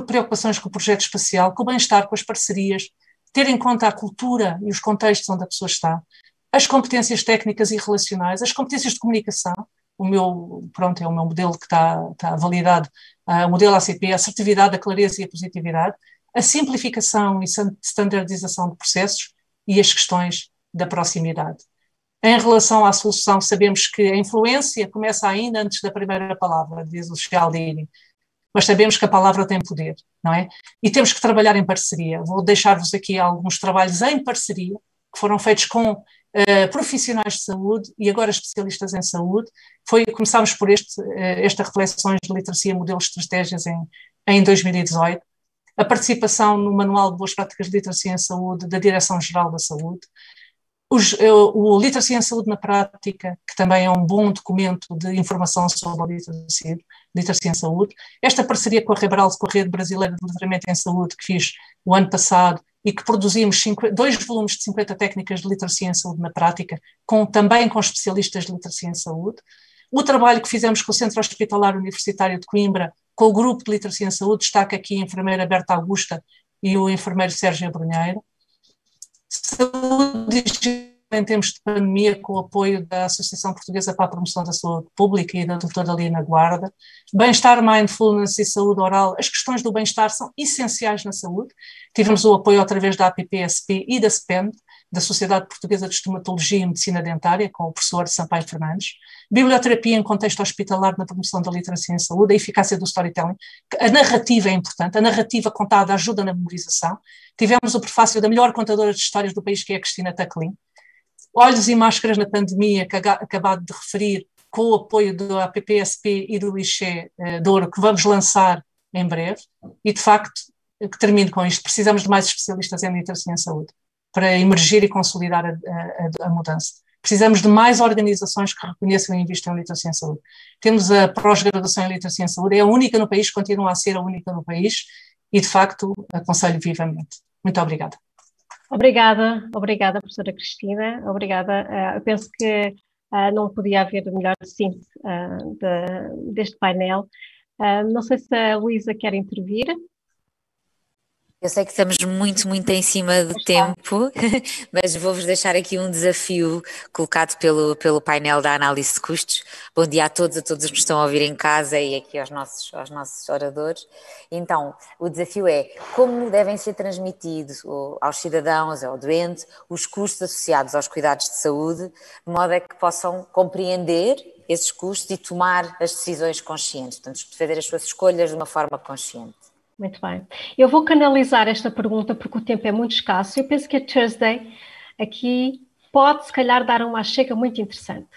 preocupações com o projeto espacial, com o bem-estar, com as parcerias, ter em conta a cultura e os contextos onde a pessoa está, as competências técnicas e relacionais, as competências de comunicação. É o meu modelo que está validado, o modelo ACP, a assertividade, a clareza e a positividade, a simplificação e standardização de processos e as questões da proximidade. Em relação à solução, sabemos que a influência começa ainda antes da primeira palavra, diz o Cialdini, mas sabemos que a palavra tem poder, não é? E temos que trabalhar em parceria. Vou deixar-vos aqui alguns trabalhos em parceria, que foram feitos com profissionais de saúde e agora especialistas em saúde. Começámos por esta reflexões de literacia, modelos, estratégias em 2018. A participação no Manual de Boas Práticas de Literacia em Saúde da Direção-Geral da Saúde. O Literacia em Saúde na Prática, que também é um bom documento de informação sobre a literacia em saúde. Esta parceria com a Rebrals, com a Rede Brasileira de Letramento em Saúde, que fiz o ano passado e que produzimos 2 volumes de 50 técnicas de literacia em saúde na prática, também com especialistas de literacia em saúde. O trabalho que fizemos com o Centro Hospitalar Universitário de Coimbra, com o Grupo de Literacia em Saúde, destaca aqui a enfermeira Berta Augusta e o enfermeiro Sérgio Abrunheiro. Saúde em tempos de pandemia, com o apoio da Associação Portuguesa para a Promoção da Saúde Pública e da doutora Lina Guarda. Bem-estar, mindfulness e saúde oral. As questões do bem-estar são essenciais na saúde. Tivemos o apoio através da APPSP e da SPEND, da Sociedade Portuguesa de Estomatologia e Medicina Dentária, com o professor Sampaio Fernandes. Biblioterapia em contexto hospitalar na promoção da literacia em saúde, a eficácia do storytelling. A narrativa é importante, a narrativa contada ajuda na memorização. Tivemos o prefácio da melhor contadora de histórias do país, que é a Cristina Taclin. Olhos e máscaras na pandemia, que acabado de referir, com o apoio da APPSP e do IXE Douro, que vamos lançar em breve. E, de facto, que termino com isto, precisamos de mais especialistas em literacia em saúde para emergir e consolidar a mudança. Precisamos de mais organizações que reconheçam e investam em literacia em saúde. Temos a pós-graduação em literacia em saúde, é a única no país, continua a ser a única no país e, de facto, aconselho vivamente. Muito obrigada. Obrigada, professora Cristina, obrigada. Eu penso que não podia haver melhor síntese deste painel. Não sei se a Luísa quer intervir. Eu sei que estamos muito em cima do tempo, mas vou-vos deixar aqui um desafio colocado pelo painel da análise de custos. Bom dia a todos os que estão a ouvir em casa e aqui aos nossos oradores. Então, o desafio é como devem ser transmitidos aos cidadãos, ao doente, os custos associados aos cuidados de saúde, de modo a que possam compreender esses custos e tomar as decisões conscientes, portanto, fazer as suas escolhas de uma forma consciente. Muito bem. Eu vou canalizar esta pergunta porque o tempo é muito escasso. Eu penso que a Thursday aqui pode, se calhar, dar uma chega muito interessante.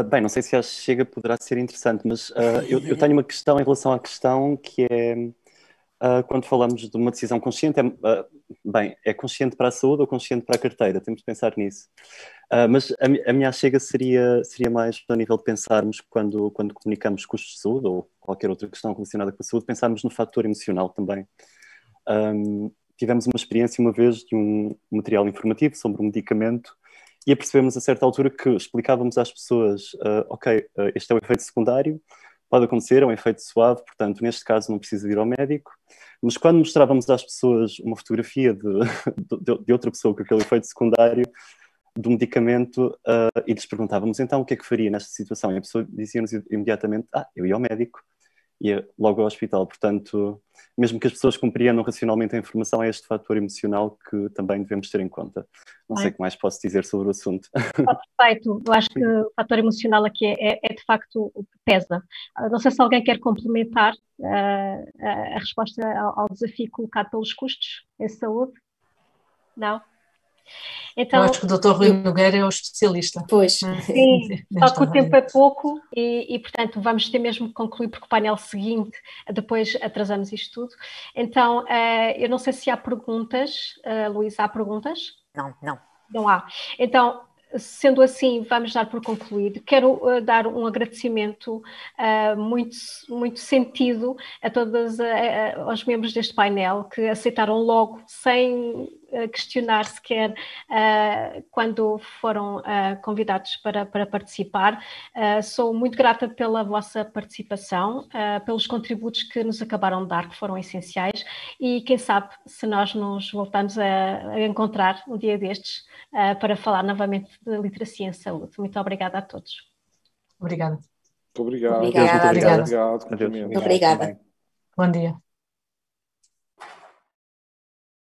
Bem, não sei se a chega poderá ser interessante, mas eu tenho uma questão em relação à questão que é, quando falamos de uma decisão consciente, bem, é consciente para a saúde ou consciente para a carteira? Temos de pensar nisso. Mas a minha chega seria mais a nível de pensarmos quando comunicamos custos de saúde ou qualquer outra questão relacionada com a saúde, pensarmos no fator emocional também. Tivemos uma experiência uma vez de um material informativo sobre um medicamento e apercebemos a certa altura que explicávamos às pessoas, ok, este é o efeito secundário, pode acontecer, é um efeito suave, portanto, neste caso não precisa ir ao médico, mas quando mostrávamos às pessoas uma fotografia de outra pessoa com aquele efeito secundário do medicamento e lhes perguntávamos então o que é que faria nesta situação, e a pessoa dizia-nos imediatamente, eu ia ao médico, ia logo ao hospital. Portanto, mesmo que as pessoas compreendam racionalmente a informação, é este fator emocional que também devemos ter em conta. Não sei o que mais posso dizer sobre o assunto. Perfeito. Eu acho que o fator emocional aqui é de facto o que pesa. Não sei se alguém quer complementar a resposta ao desafio colocado pelos custos em saúde. Não? Então, eu acho que o Dr. Rui Nogueira é o especialista. Pois. Sim, só que o tempo é pouco e, portanto, vamos ter mesmo que concluir porque o painel seguinte, depois atrasamos isto tudo. Então, eu não sei se há perguntas. Luísa, há perguntas? Não. Não há. Então, sendo assim, vamos dar por concluído. Quero dar um agradecimento muito sentido a todos aos membros deste painel que aceitaram logo, sem questionar sequer, quando foram convidados para participar. Sou muito grata pela vossa participação, pelos contributos que nos acabaram de dar, que foram essenciais, e quem sabe se nós nos voltamos a encontrar um dia destes para falar novamente de literacia em saúde. Muito obrigada a todos. Obrigada. Muito obrigado. Obrigada. Obrigado. Obrigada. Bom dia.